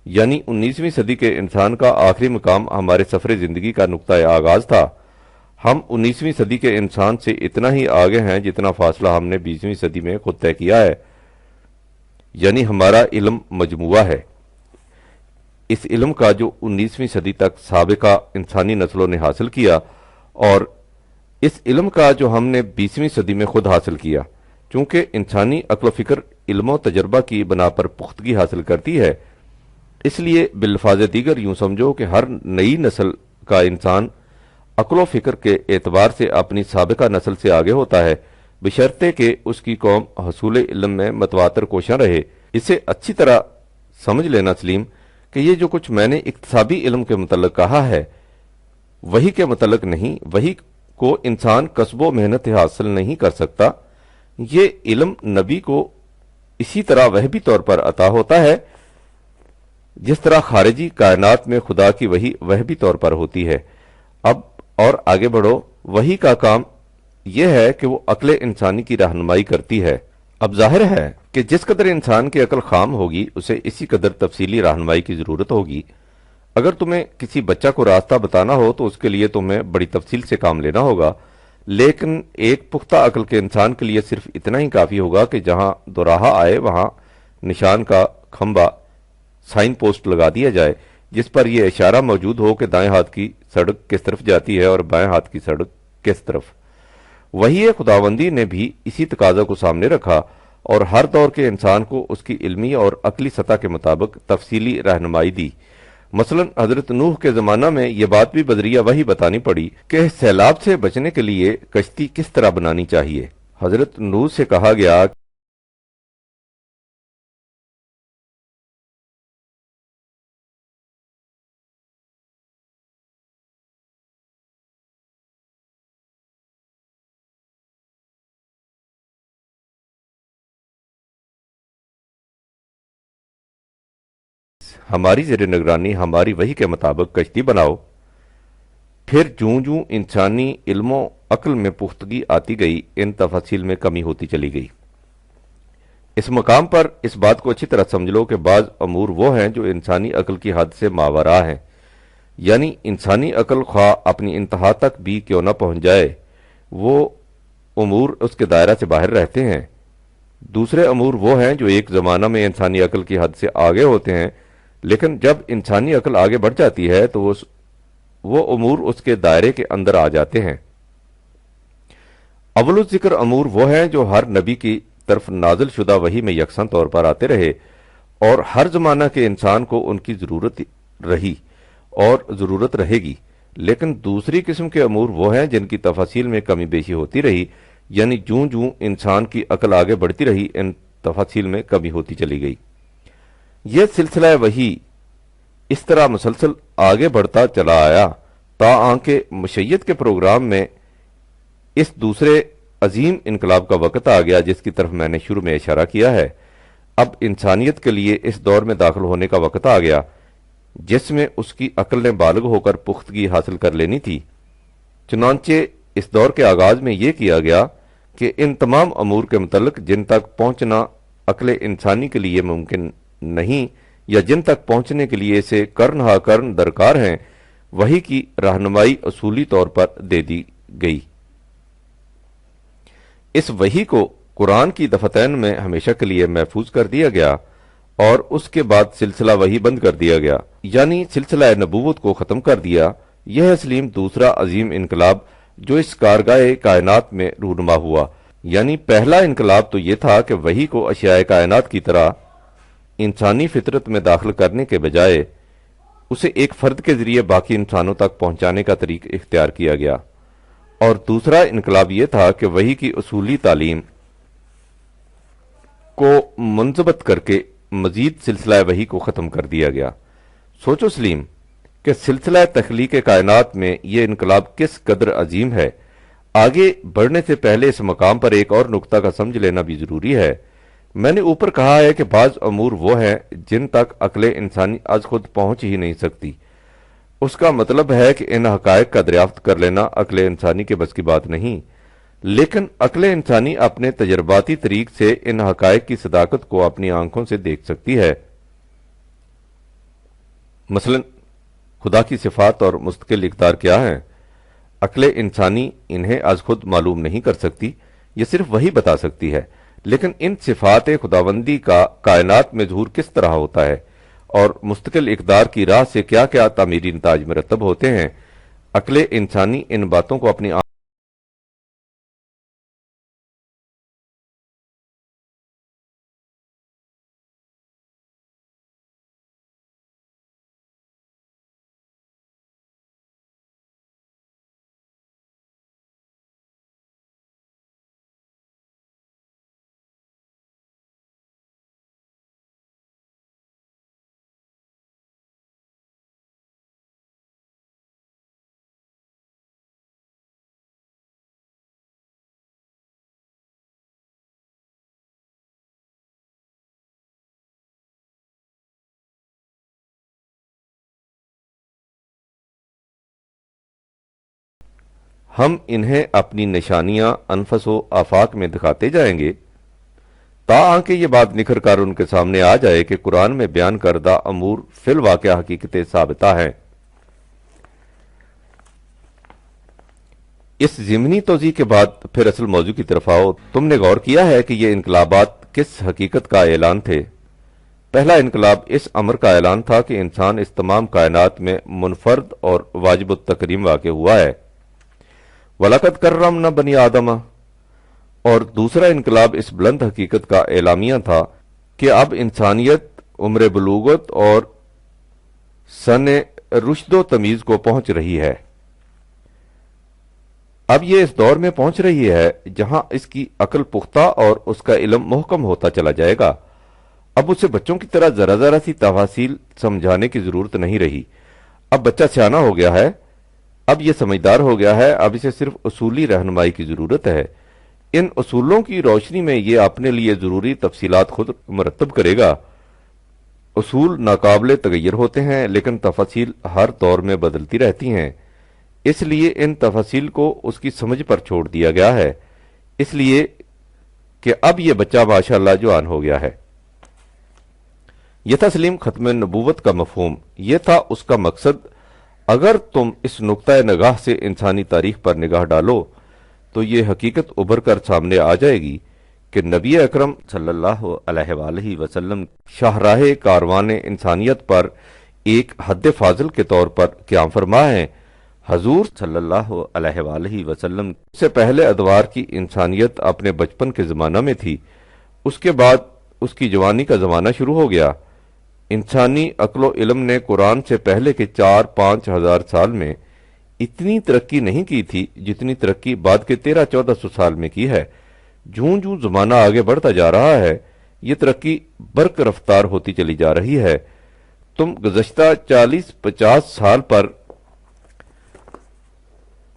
یعنی 19ویں صدی کے انسان کا آخری مقام ہمارے سفر زندگی کا نقطۂ آغاز تھا۔ ہم 19ویں صدی کے انسان سے اتنا ہی آگے ہیں جتنا فاصلہ ہم نے 20ویں صدی میں خود طے کیا ہے، یعنی ہمارا علم مجموعہ ہے اس علم کا جو 19ویں صدی تک سابقہ انسانی نسلوں نے حاصل کیا، اور اس علم کا جو ہم نے 20ویں صدی میں خود حاصل کیا۔ چونکہ انسانی عقل و فکر علم و تجربہ کی بنا پر پختگی حاصل کرتی ہے، اس لیے بالفاظ دیگر یوں سمجھو کہ ہر نئی نسل کا انسان عقل و فکر کے اعتبار سے اپنی سابقہ نسل سے آگے ہوتا ہے، بشرطے کہ اس کی قوم حصول علم میں متواتر کوشاں رہے۔ اسے اچھی طرح سمجھ لینا سلیم کہ یہ جو کچھ میں نے اکتسابی علم کے متعلق کہا ہے وہی کے متعلق نہیں، وہی کو انسان کسب و محنت حاصل نہیں کر سکتا۔ یہ علم نبی کو اسی طرح وحی طور پر عطا ہوتا ہے جس طرح خارجی کائنات میں خدا کی وحی طور پر ہوتی ہے۔ اب اور آگے بڑھو، وحی کا کام یہ ہے کہ وہ عقل انسانی کی رہنمائی کرتی ہے۔ اب ظاہر ہے کہ جس قدر انسان کی عقل خام ہوگی اسے اسی قدر تفصیلی رہنمائی کی ضرورت ہوگی۔ اگر تمہیں کسی بچہ کو راستہ بتانا ہو تو اس کے لیے تمہیں بڑی تفصیل سے کام لینا ہوگا، لیکن ایک پختہ عقل کے انسان کے لیے صرف اتنا ہی کافی ہوگا کہ جہاں دوراہا آئے وہاں نشان کا کھمبا سائن پوسٹ لگا دیا جائے جس پر یہ اشارہ موجود ہو کہ دائیں ہاتھ کی سڑک کس طرف جاتی ہے اور بائیں ہاتھ کی سڑک کس طرف۔ وحی خداوندی نے بھی اسی تقاضا کو سامنے رکھا اور ہر دور کے انسان کو اس کی علمی اور عقلی سطح کے مطابق تفصیلی رہنمائی دی۔ مثلا حضرت نوح کے زمانہ میں یہ بات بھی بذریعہ وحی بتانی پڑی کہ سیلاب سے بچنے کے لیے کشتی کس طرح بنانی چاہیے۔ حضرت نوح سے کہا گیا ہماری زیر نگرانی ہماری وحی کے مطابق کشتی بناؤ۔ پھر جوں جوں انسانی علم و عقل میں پختگی آتی گئی ان تفاصیل میں کمی ہوتی چلی گئی۔ اس مقام پر اس بات کو اچھی طرح سمجھ لو کہ بعض امور وہ ہیں جو انسانی عقل کی حد سے ماوراء ہیں، یعنی انسانی عقل خواہ اپنی انتہا تک بھی کیوں نہ پہنچ جائے وہ امور اس کے دائرہ سے باہر رہتے ہیں۔ دوسرے امور وہ ہیں جو ایک زمانہ میں انسانی عقل کی حد سے آگے ہوتے ہیں، لیکن جب انسانی عقل آگے بڑھ جاتی ہے تو وہ امور اس کے دائرے کے اندر آ جاتے ہیں۔ اول الذکر امور وہ ہیں جو ہر نبی کی طرف نازل شدہ وحی میں یکساں طور پر آتے رہے اور ہر زمانہ کے انسان کو ان کی ضرورت رہی اور ضرورت رہے گی، لیکن دوسری قسم کے امور وہ ہیں جن کی تفاصیل میں کمی بیشی ہوتی رہی، یعنی جوں جوں انسان کی عقل آگے بڑھتی رہی ان تفاصیل میں کمی ہوتی چلی گئی۔ یہ سلسلہ وحی اس طرح مسلسل آگے بڑھتا چلا آیا تا آنکہ مشیت کے پروگرام میں اس دوسرے عظیم انقلاب کا وقت آ گیا جس کی طرف میں نے شروع میں اشارہ کیا ہے۔ اب انسانیت کے لیے اس دور میں داخل ہونے کا وقت آ گیا جس میں اس کی عقل نے بالغ ہو کر پختگی حاصل کر لینی تھی۔ چنانچہ اس دور کے آغاز میں یہ کیا گیا کہ ان تمام امور کے متعلق جن تک پہنچنا عقل انسانی کے لیے ممکن نہیں یا جن تک پہنچنے کے لیے اسے کرن ہا کرن درکار ہیں، وحی کی رہنمائی اصولی طور پر دے دی گئی۔ اس وحی کو قرآن کی دفتین میں ہمیشہ کے لیے محفوظ کر دیا گیا اور اس کے بعد سلسلہ وحی بند کر دیا گیا، یعنی سلسلہ نبوت کو ختم کر دیا۔ یہ ہے سلیم دوسرا عظیم انقلاب جو اس کارگاہ کائنات میں رونما ہوا، یعنی پہلا انقلاب تو یہ تھا کہ وحی کو اشیاء کائنات کی طرح انسانی فطرت میں داخل کرنے کے بجائے اسے ایک فرد کے ذریعے باقی انسانوں تک پہنچانے کا طریق اختیار کیا گیا، اور دوسرا انقلاب یہ تھا کہ وحی کی اصولی تعلیم کو منضبط کر کے مزید سلسلہ وحی کو ختم کر دیا گیا۔ سوچو سلیم کہ سلسلہ تخلیق کائنات میں یہ انقلاب کس قدر عظیم ہے۔ آگے بڑھنے سے پہلے اس مقام پر ایک اور نقطہ کا سمجھ لینا بھی ضروری ہے۔ میں نے اوپر کہا ہے کہ بعض امور وہ ہیں جن تک عقل انسانی از خود پہنچ ہی نہیں سکتی۔ اس کا مطلب ہے کہ ان حقائق کا دریافت کر لینا عقل انسانی کے بس کی بات نہیں، لیکن عقل انسانی اپنے تجرباتی طریق سے ان حقائق کی صداقت کو اپنی آنکھوں سے دیکھ سکتی ہے۔ مثلا خدا کی صفات اور مستقل اقدار کیا ہیں؟ عقل انسانی انہیں از خود معلوم نہیں کر سکتی، یہ صرف وہی بتا سکتی ہے، لیکن ان صفات خداوندی کا کائنات میں ظہور کس طرح ہوتا ہے اور مستقل اقدار کی راہ سے کیا کیا تعمیری نتائج مرتب ہوتے ہیں، عقل انسانی ان باتوں کو اپنی ہم انہیں اپنی نشانیاں انفس و آفاق میں دکھاتے جائیں گے تاکہ یہ بات نکھر کر ان کے سامنے آ جائے کہ قرآن میں بیان کردہ امور فی الواقع حقیقت ثابتہ ہیں۔ اس ضمنی توضیح کے بعد پھر اصل موضوع کی طرف آؤ۔ تم نے غور کیا ہے کہ یہ انقلابات کس حقیقت کا اعلان تھے؟ پہلا انقلاب اس امر کا اعلان تھا کہ انسان اس تمام کائنات میں منفرد اور واجب التکریم واقع ہوا ہے، وَلَقَدْ كَرَّمْنَا بَنِي آدَمَ، اور دوسرا انقلاب اس بلند حقیقت کا اعلامیہ تھا کہ اب انسانیت عمر بلوغت اور سن رشد و تمیز کو پہنچ رہی ہے۔ اب یہ اس دور میں پہنچ رہی ہے جہاں اس کی عقل پختہ اور اس کا علم محکم ہوتا چلا جائے گا۔ اب اسے بچوں کی طرح ذرا ذرا سی تفاصیل سمجھانے کی ضرورت نہیں رہی۔ اب بچہ سیانہ ہو گیا ہے، اب یہ سمجھدار ہو گیا ہے، اب اسے صرف اصولی رہنمائی کی ضرورت ہے۔ ان اصولوں کی روشنی میں یہ اپنے لیے ضروری تفصیلات خود مرتب کرے گا۔ اصول ناقابل تغیر ہوتے ہیں لیکن تفاصیل ہر دور میں بدلتی رہتی ہیں، اس لیے ان تفاصیل کو اس کی سمجھ پر چھوڑ دیا گیا ہے، اس لیے کہ اب یہ بچہ ماشاءاللہ جوان ہو گیا ہے۔ یہ تھا سلیم ختم نبوت کا مفہوم، یہ تھا اس کا مقصد۔ اگر تم اس نقطہ نگاہ سے انسانی تاریخ پر نگاہ ڈالو تو یہ حقیقت ابھر کر سامنے آ جائے گی کہ نبی اکرم صلی اللہ علیہ وآلہ وسلم شاہراہ کاروان انسانیت پر ایک حد فاضل کے طور پر قیام فرما ہیں۔ حضور صلی اللہ علیہ وآلہ وسلم سے پہلے ادوار کی انسانیت اپنے بچپن کے زمانہ میں تھی، اس کے بعد اس کی جوانی کا زمانہ شروع ہو گیا۔ انسانی عقل و علم نے قرآن سے پہلے کے 4-5 ہزار سال میں اتنی ترقی نہیں کی تھی جتنی ترقی بعد کے 1300-1400 سال میں کی ہے۔ جوں جوں زمانہ آگے بڑھتا جا رہا ہے یہ ترقی برق رفتار ہوتی چلی جا رہی ہے۔ تم گزشتہ 40-50 سال پر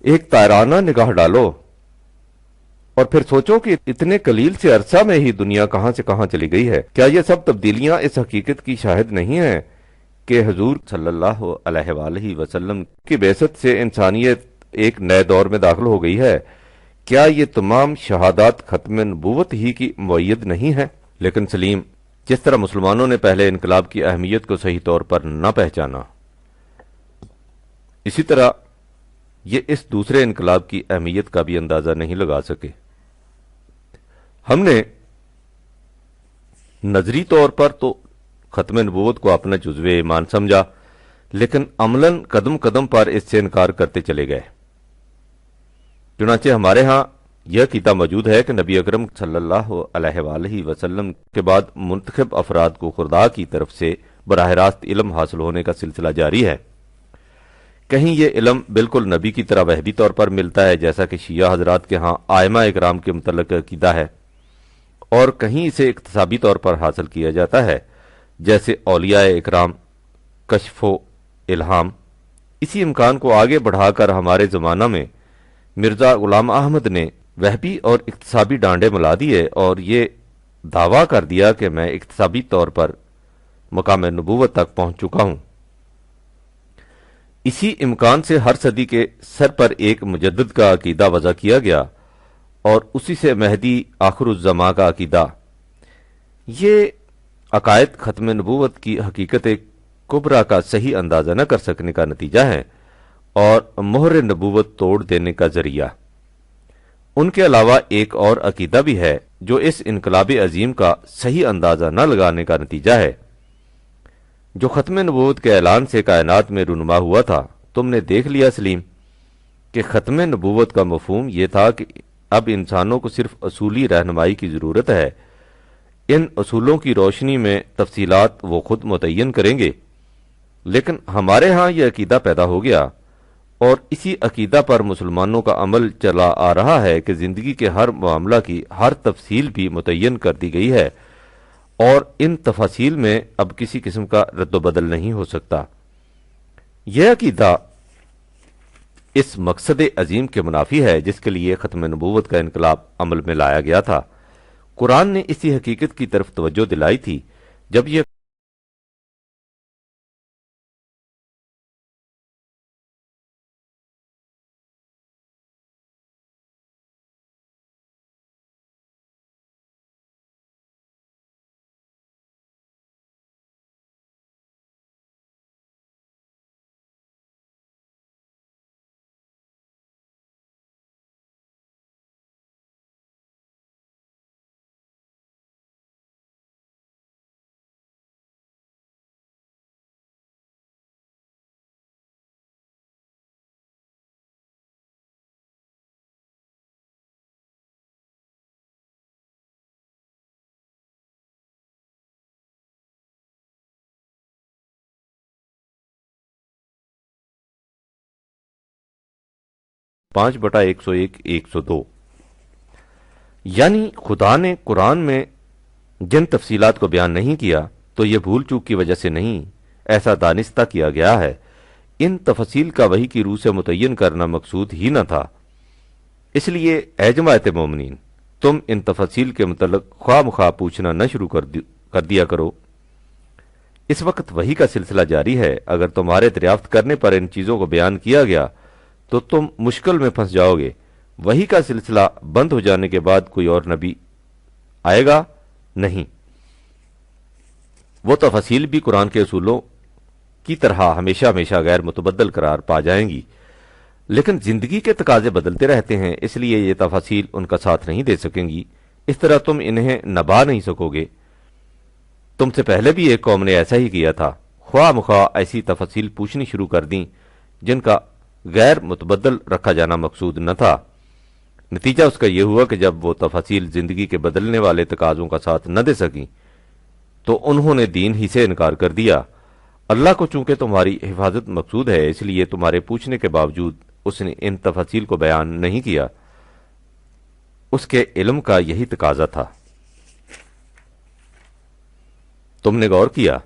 ایک تائرانہ نگاہ ڈالو، اور پھر سوچو کہ اتنے قلیل سے عرصہ میں ہی دنیا کہاں سے کہاں چلی گئی ہے۔ کیا یہ سب تبدیلیاں اس حقیقت کی شاہد نہیں ہیں کہ حضور صلی اللہ علیہ وآلہ وسلم کی بعثت سے انسانیت ایک نئے دور میں داخل ہو گئی ہے؟ کیا یہ تمام شہادات ختم نبوت ہی کی مؤید نہیں ہے؟ لیکن سلیم، جس طرح مسلمانوں نے پہلے انقلاب کی اہمیت کو صحیح طور پر نہ پہچانا، اسی طرح یہ اس دوسرے انقلاب کی اہمیت کا بھی اندازہ نہیں لگا سکے۔ ہم نے نظری طور پر تو ختم نبوت کو اپنا جزو ایمان سمجھا، لیکن عملاً قدم قدم پر اس سے انکار کرتے چلے گئے۔ چنانچہ ہمارے ہاں یہ عقیدہ موجود ہے کہ نبی اکرم صلی اللہ علیہ وآلہ وسلم کے بعد منتخب افراد کو خدا کی طرف سے براہ راست علم حاصل ہونے کا سلسلہ جاری ہے۔ کہیں یہ علم بالکل نبی کی طرح وحدی طور پر ملتا ہے، جیسا کہ شیعہ حضرات کے ہاں ائمہ اکرام کے متعلق عقیدہ ہے، اور کہیں اسے اکتسابی طور پر حاصل کیا جاتا ہے، جیسے اولیاء اکرام، کشف و الہام۔ اسی امکان کو آگے بڑھا کر ہمارے زمانہ میں مرزا غلام احمد نے وہبی اور اکتسابی ڈانڈے ملا دیے اور یہ دعویٰ کر دیا کہ میں اکتسابی طور پر مقام نبوت تک پہنچ چکا ہوں۔ اسی امکان سے ہر صدی کے سر پر ایک مجدد کا عقیدہ وضع کیا گیا، اور اسی سے مہدی آخر الزماں کا عقیدہ۔ یہ عقائد ختم نبوت کی حقیقت کبریٰ کا صحیح اندازہ نہ کر سکنے کا نتیجہ ہے اور مہر نبوت توڑ دینے کا ذریعہ۔ ان کے علاوہ ایک اور عقیدہ بھی ہے جو اس انقلاب عظیم کا صحیح اندازہ نہ لگانے کا نتیجہ ہے، جو ختم نبوت کے اعلان سے کائنات میں رونما ہوا تھا۔ تم نے دیکھ لیا سلیم کہ ختم نبوت کا مفہوم یہ تھا کہ اب انسانوں کو صرف اصولی رہنمائی کی ضرورت ہے، ان اصولوں کی روشنی میں تفصیلات وہ خود متعین کریں گے۔ لیکن ہمارے ہاں یہ عقیدہ پیدا ہو گیا، اور اسی عقیدہ پر مسلمانوں کا عمل چلا آ رہا ہے کہ زندگی کے ہر معاملہ کی ہر تفصیل بھی متعین کر دی گئی ہے، اور ان تفاصیل میں اب کسی قسم کا رد و بدل نہیں ہو سکتا۔ یہ عقیدہ اس مقصد عظیم کے منافی ہے جس کے لیے ختم نبوت کا انقلاب عمل میں لایا گیا تھا۔ قرآن نے اسی حقیقت کی طرف توجہ دلائی تھی جب یہ پانچ بٹا 101 102، یعنی خدا نے قرآن میں جن تفصیلات کو بیان نہیں کیا تو یہ بھول چوک کی وجہ سے نہیں، ایسا دانستہ کیا گیا ہے۔ ان تفصیل کا وحی کی روح سے متعین کرنا مقصود ہی نہ تھا۔ اس لیے اے جماعت مومنین، تم ان تفصیل کے متعلق خواہ مخواہ پوچھنا نہ شروع کر دیا کرو۔ اس وقت وحی کا سلسلہ جاری ہے، اگر تمہارے دریافت کرنے پر ان چیزوں کو بیان کیا گیا تو تم مشکل میں پھنس جاؤ گے۔ وحی کا سلسلہ بند ہو جانے کے بعد کوئی اور نبی آئے گا نہیں، وہ تفاصیل بھی قرآن کے اصولوں کی طرح ہمیشہ ہمیشہ غیر متبدل قرار پا جائیں گی، لیکن زندگی کے تقاضے بدلتے رہتے ہیں، اس لیے یہ تفاصیل ان کا ساتھ نہیں دے سکیں گی۔ اس طرح تم انہیں نبھا نہیں سکو گے۔ تم سے پہلے بھی ایک قوم نے ایسا ہی کیا تھا، خواہ مخواہ ایسی تفاصیل پوچھنی شروع کر دیں جن کا غیر متبدل رکھا جانا مقصود نہ تھا۔ نتیجہ اس کا یہ ہوا کہ جب وہ تفاصیل زندگی کے بدلنے والے تقاضوں کا ساتھ نہ دے سکیں تو انہوں نے دین ہی سے انکار کر دیا۔ اللہ کو چونکہ تمہاری حفاظت مقصود ہے، اس لیے تمہارے پوچھنے کے باوجود اس نے ان تفاصیل کو بیان نہیں کیا۔ اس کے علم کا یہی تقاضا تھا۔ تم نے غور کیا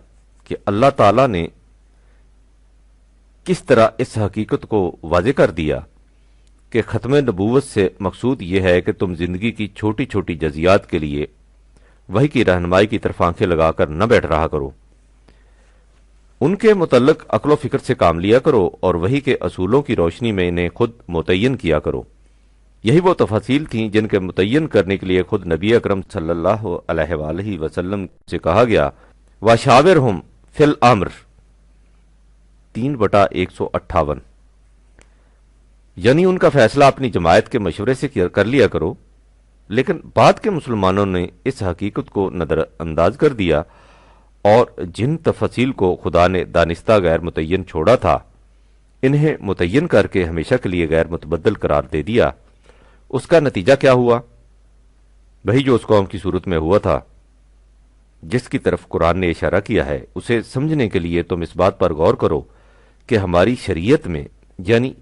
کہ اللہ تعالی نے کس طرح اس حقیقت کو واضح کر دیا کہ ختم نبوت سے مقصود یہ ہے کہ تم زندگی کی چھوٹی چھوٹی جزیات کے لیے وحی کی رہنمائی کی طرف آنکھیں لگا کر نہ بیٹھ رہا کرو، ان کے متعلق عقل و فکر سے کام لیا کرو اور وحی کے اصولوں کی روشنی میں انہیں خود متعین کیا کرو۔ یہی وہ تفاصیل تھیں جن کے متعین کرنے کے لیے خود نبی اکرم صلی اللہ علیہ وآلہ وسلم سے کہا گیا وَشَاوِرْهُمْ فِي الْأَمْرِ 3/158، یعنی ان کا فیصلہ اپنی جماعت کے مشورے سے کر لیا کرو۔ لیکن بعد کے مسلمانوں نے اس حقیقت کو نظر انداز کر دیا اور جن تفاصیل کو خدا نے دانستہ غیر متعین چھوڑا تھا انہیں متعین کر کے ہمیشہ کے لیے غیر متبدل قرار دے دیا۔ اس کا نتیجہ کیا ہوا؟ وہی جو اس قوم کی صورت میں ہوا تھا جس کی طرف قرآن نے اشارہ کیا ہے، اسے سمجھنے کے لیے تم اس بات پر غور کرو کہ ہماری شریعت میں، یعنی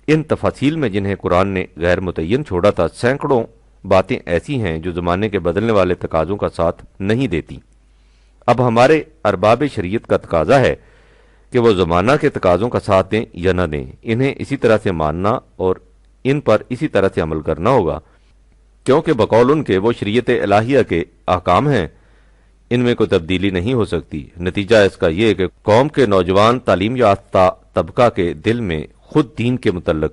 ان تفاصیل میں جنہیں قرآن نے غیر متعین چھوڑا تھا، سینکڑوں باتیں ایسی ہیں جو زمانے کے بدلنے والے تقاضوں کا ساتھ نہیں دیتی۔ اب ہمارے ارباب شریعت کا تقاضا ہے کہ وہ زمانہ کے تقاضوں کا ساتھ دیں یا نہ دیں، انہیں اسی طرح سے ماننا اور ان پر اسی طرح سے عمل کرنا ہوگا، کیونکہ بقول ان کے وہ شریعت الہیہ کے احکام ہیں، ان میں کوئی تبدیلی نہیں ہو سکتی۔ نتیجہ اس کا یہ کہ قوم کے نوجوان تعلیم یافتہ طبقہ کے دل میں خود دین کے متعلق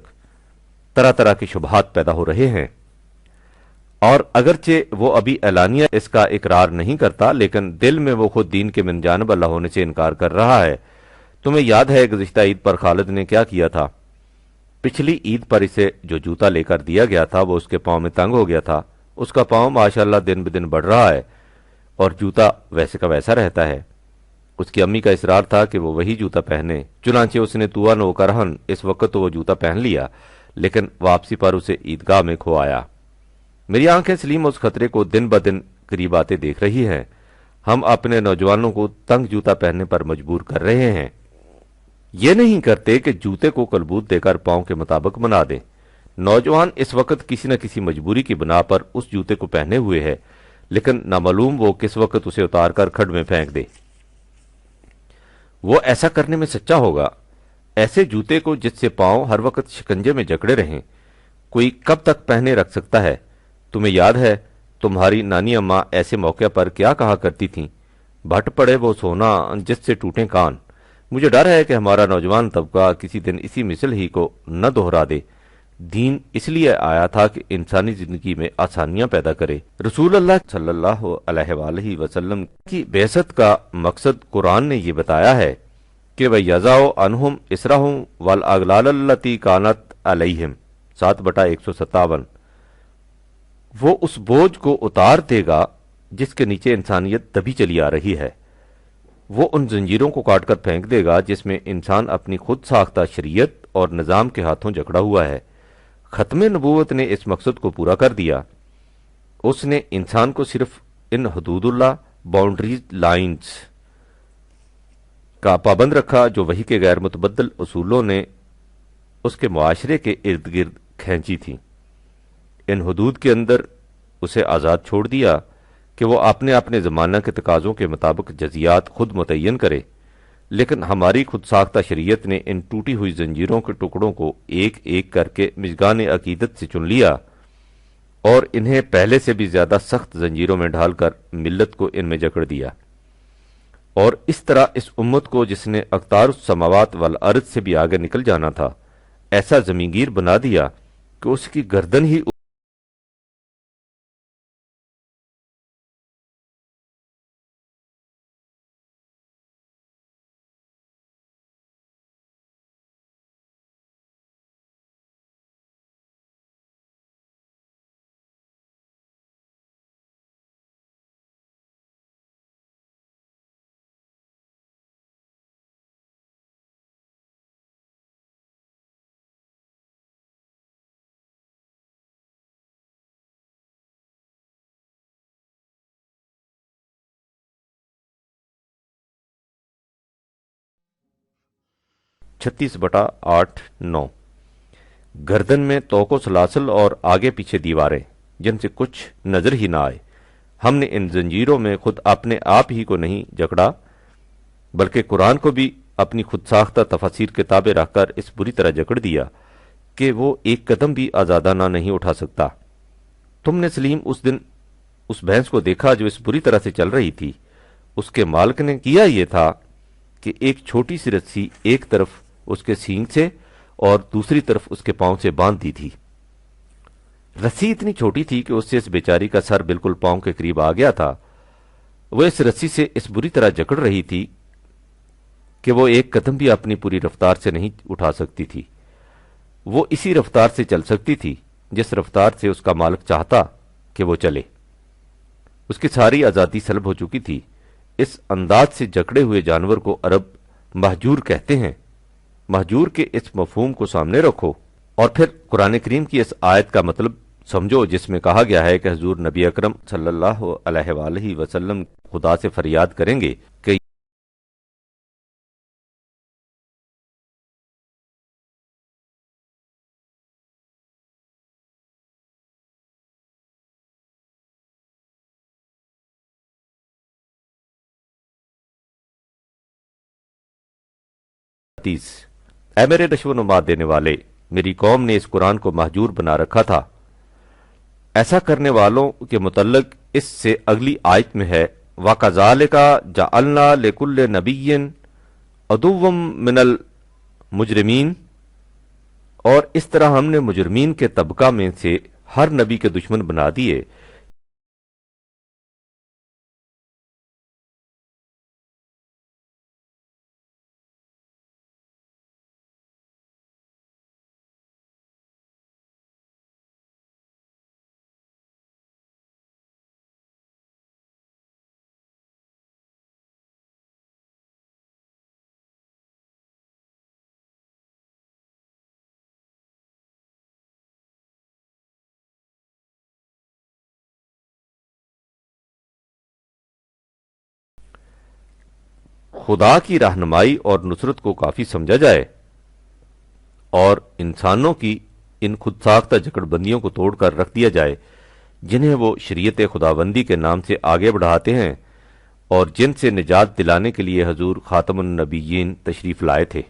طرح طرح کے شبہات پیدا ہو رہے ہیں، اور اگرچہ وہ ابھی اعلانیہ اس کا اقرار نہیں کرتا، لیکن دل میں وہ خود دین کے من جانب اللہ ہونے سے انکار کر رہا ہے۔ تمہیں یاد ہے گزشتہ عید پر خالد نے کیا کیا تھا؟ پچھلی عید پر اسے جو جوتا لے کر دیا گیا تھا وہ اس کے پاؤں میں تنگ ہو گیا تھا۔ اس کا پاؤں ماشاءاللہ دن بدن بڑھ رہا ہے اور جوتا ویسے کا ویسا رہتا ہے۔ اس کی امی کا اصرار تھا کہ وہ وہی جوتا پہنے، چنانچہ اس نے توان و کرہن اس وقت تو وہ جوتا پہن لیا، لیکن واپسی پر اسے عیدگاہ میں کھو آیا۔ میری آنکھیں سلیم اس خطرے کو دن بدن قریب آتے دیکھ رہی ہیں۔ ہم اپنے نوجوانوں کو تنگ جوتا پہننے پر مجبور کر رہے ہیں، یہ نہیں کرتے کہ جوتے کو کلبوت دے کر پاؤں کے مطابق بنا دیں۔ نوجوان اس وقت کسی نہ کسی مجبوری کی بنا پر اس جوتے کو پہنے ہوئے ہے، لیکن نامعلوم وہ کس وقت اسے اتار کر کھڈ میں پھینک دے۔ وہ ایسا کرنے میں سچا ہوگا۔ ایسے جوتے کو جس سے پاؤں ہر وقت شکنجے میں جکڑے رہیں کوئی کب تک پہنے رکھ سکتا ہے؟ تمہیں یاد ہے تمہاری نانی اماں ایسے موقع پر کیا کہا کرتی تھیں؟ بھٹ پڑے وہ سونا جس سے ٹوٹیں کان۔ مجھے ڈر ہے کہ ہمارا نوجوان طبقہ کسی دن اسی مثل ہی کو نہ دہرا دے۔ دین اس لیے آیا تھا کہ انسانی زندگی میں آسانیاں پیدا کرے۔ رسول اللہ صلی اللہ علیہ وآلہ وسلم کی بعثت کا مقصد قرآن نے یہ بتایا ہے کہ وَيَضَعُ عَنْهُمْ إِصْرَهُمْ وَالْأَغْلَالَ الَّتِي كَانَتْ عَلَيْهِمْ 7/157۔ وہ اس بوجھ کو اتار دے گا جس کے نیچے انسانیت دبی چلی آ رہی ہے۔ وہ ان زنجیروں کو کاٹ کر پھینک دے گا جس میں انسان اپنی خود ساختہ شریعت اور نظام کے ہاتھوں جکڑا ہوا ہے۔ ختم نبوت نے اس مقصد کو پورا کر دیا۔ اس نے انسان کو صرف ان حدود اللہ باؤنڈریز لائنز کا پابند رکھا جو وحی کے غیر متبدل اصولوں نے اس کے معاشرے کے ارد گرد کھینچی تھیں۔ ان حدود کے اندر اسے آزاد چھوڑ دیا کہ وہ اپنے اپنے زمانہ کے تقاضوں کے مطابق جزیات خود متعین کرے، لیکن ہماری خود ساختہ شریعت نے ان ٹوٹی ہوئی زنجیروں کے ٹکڑوں کو ایک ایک کر کے مژگان عقیدت سے چن لیا اور انہیں پہلے سے بھی زیادہ سخت زنجیروں میں ڈھال کر ملت کو ان میں جکڑ دیا، اور اس طرح اس امت کو جس نے اقطار السماوات والارض سے بھی آگے نکل جانا تھا ایسا زمینگیر بنا دیا کہ اس کی گردن ہی چھتیس بٹا 8/9 گردن میں توق و سلاسل اور آگے پیچھے دیواریں جن سے کچھ نظر ہی نہ آئے۔ ہم نے ان زنجیروں میں خود اپنے آپ ہی کو نہیں جکڑا بلکہ قرآن کو بھی اپنی خود ساختہ تفاسیر کے تابع رکھ کر اس بری طرح جکڑ دیا کہ وہ ایک قدم بھی آزادانہ نہیں اٹھا سکتا۔ تم نے سلیم اس دن اس بھینس کو دیکھا جو اس بری طرح سے چل رہی تھی۔ اس کے مالک نے کیا یہ تھا کہ ایک چھوٹی سی رسی ایک طرف اس کے سینگ سے اور دوسری طرف اس کے پاؤں سے باندھ دی تھی۔ رسی اتنی چھوٹی تھی کہ اس سے اس بیچاری کا سر بالکل پاؤں کے قریب آ گیا تھا۔ وہ اس رسی سے اس بری طرح جکڑ رہی تھی کہ وہ ایک قدم بھی اپنی پوری رفتار سے نہیں اٹھا سکتی تھی۔ وہ اسی رفتار سے چل سکتی تھی جس رفتار سے اس کا مالک چاہتا کہ وہ چلے۔ اس کی ساری آزادی سلب ہو چکی تھی۔ اس انداز سے جکڑے ہوئے جانور کو عرب مہجور کہتے ہیں۔ مہجور کے اس مفہوم کو سامنے رکھو اور پھر قرآن کریم کی اس آیت کا مطلب سمجھو جس میں کہا گیا ہے کہ حضور نبی اکرم صلی اللہ علیہ وآلہ وسلم خدا سے فریاد کریں گے کہ اے میرے نشو و نما دینے والے، میری قوم نے اس قرآن کو مہجور بنا رکھا تھا۔ ایسا کرنے والوں کے متعلق اس سے اگلی آیت میں ہے وَكَذَلِكَ جَعَلْنَا لِكُلِّ نَبِيٍّ عَدُوًّا مِّنَ الْمُجْرِمِينَ، اور اس طرح ہم نے مجرمین کے طبقہ میں سے ہر نبی کے دشمن بنا دیے۔ خدا کی رہنمائی اور نصرت کو کافی سمجھا جائے اور انسانوں کی ان خود ساختہ جکڑ بندیوں کو توڑ کر رکھ دیا جائے جنہیں وہ شریعت خداوندی کے نام سے آگے بڑھاتے ہیں اور جن سے نجات دلانے کے لیے حضور خاتم النبیین تشریف لائے تھے۔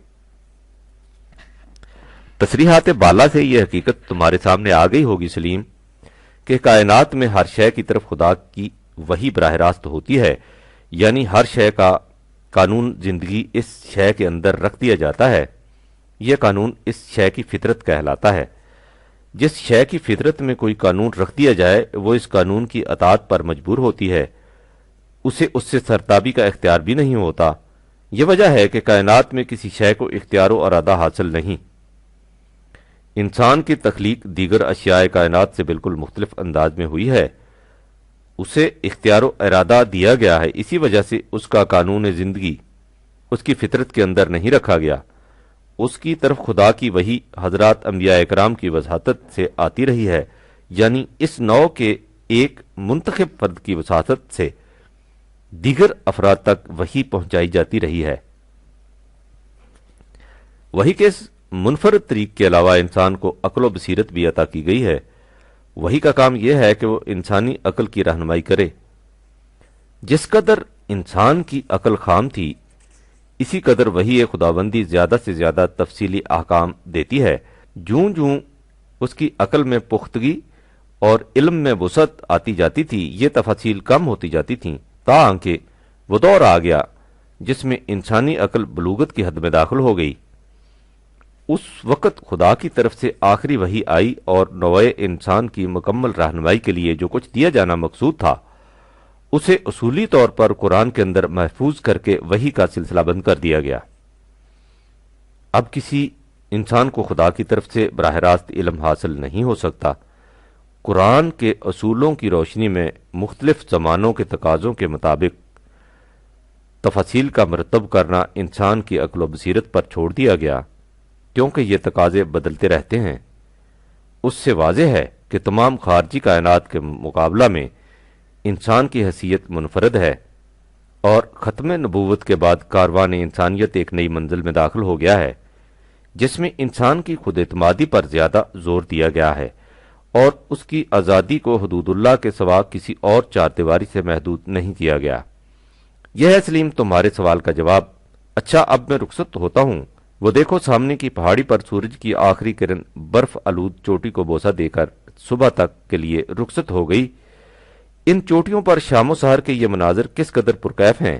تصریحات بالا سے یہ حقیقت تمہارے سامنے آ گئی ہوگی سلیم کہ کائنات میں ہر شے کی طرف خدا کی وحی براہ راست ہوتی ہے، یعنی ہر شے کا قانون زندگی اس شے کے اندر رکھ دیا جاتا ہے۔ یہ قانون اس شے کی فطرت کہلاتا ہے۔ جس شے کی فطرت میں کوئی قانون رکھ دیا جائے وہ اس قانون کی اطاعت پر مجبور ہوتی ہے، اسے اس سے سرتابی کا اختیار بھی نہیں ہوتا۔ یہ وجہ ہے کہ کائنات میں کسی شے کو اختیار و ارادہ حاصل نہیں۔ انسان کی تخلیق دیگر اشیاء کائنات سے بالکل مختلف انداز میں ہوئی ہے۔ اسے اختیار و ارادہ دیا گیا ہے، اسی وجہ سے اس کا قانون زندگی اس کی فطرت کے اندر نہیں رکھا گیا۔ اس کی طرف خدا کی وحی حضرات انبیاء اکرام کی وساطت سے آتی رہی ہے، یعنی اس نوع کے ایک منتخب فرد کی وساطت سے دیگر افراد تک وحی پہنچائی جاتی رہی ہے۔ وحی کے اس منفرد طریق کے علاوہ انسان کو عقل و بصیرت بھی عطا کی گئی ہے۔ وحی کا کام یہ ہے کہ وہ انسانی عقل کی رہنمائی کرے۔ جس قدر انسان کی عقل خام تھی اسی قدر وحی خداوندی زیادہ سے زیادہ تفصیلی احکام دیتی ہے۔ جوں جوں اس کی عقل میں پختگی اور علم میں وسعت آتی جاتی تھی یہ تفاصیل کم ہوتی جاتی تھیں، تاکہ وہ دور آ گیا جس میں انسانی عقل بلوغت کی حد میں داخل ہو گئی۔ اس وقت خدا کی طرف سے آخری وحی آئی اور نوع انسان کی مکمل رہنمائی کے لیے جو کچھ دیا جانا مقصود تھا اسے اصولی طور پر قرآن کے اندر محفوظ کر کے وحی کا سلسلہ بند کر دیا گیا۔ اب کسی انسان کو خدا کی طرف سے براہ راست علم حاصل نہیں ہو سکتا۔ قرآن کے اصولوں کی روشنی میں مختلف زمانوں کے تقاضوں کے مطابق تفاصیل کا مرتب کرنا انسان کی عقل و بصیرت پر چھوڑ دیا گیا، کیونکہ یہ تقاضے بدلتے رہتے ہیں۔ اس سے واضح ہے کہ تمام خارجی کائنات کے مقابلہ میں انسان کی حیثیت منفرد ہے، اور ختم نبوت کے بعد کاروان انسانیت ایک نئی منزل میں داخل ہو گیا ہے جس میں انسان کی خود اعتمادی پر زیادہ زور دیا گیا ہے اور اس کی آزادی کو حدود اللہ کے سوا کسی اور چار دیواری سے محدود نہیں کیا گیا۔ یہ ہے سلیم تمہارے سوال کا جواب۔ اچھا اب میں رخصت ہوتا ہوں، وہ دیکھو سامنے کی پہاڑی پر سورج کی آخری کرن برف آلود چوٹی کو بوسہ دے کر صبح تک کے لیے رخصت ہو گئی۔ ان چوٹیوں پر شام و سحر کے یہ مناظر کس قدر پرکیف ہیں،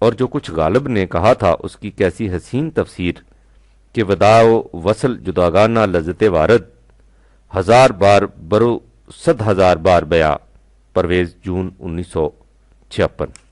اور جو کچھ غالب نے کہا تھا اس کی کیسی حسین تفسیر کہ وداع و وصل جداگانہ لذت وارد، ہزار بار برو 100,000 بار بیاں۔ پرویز، جون 1956۔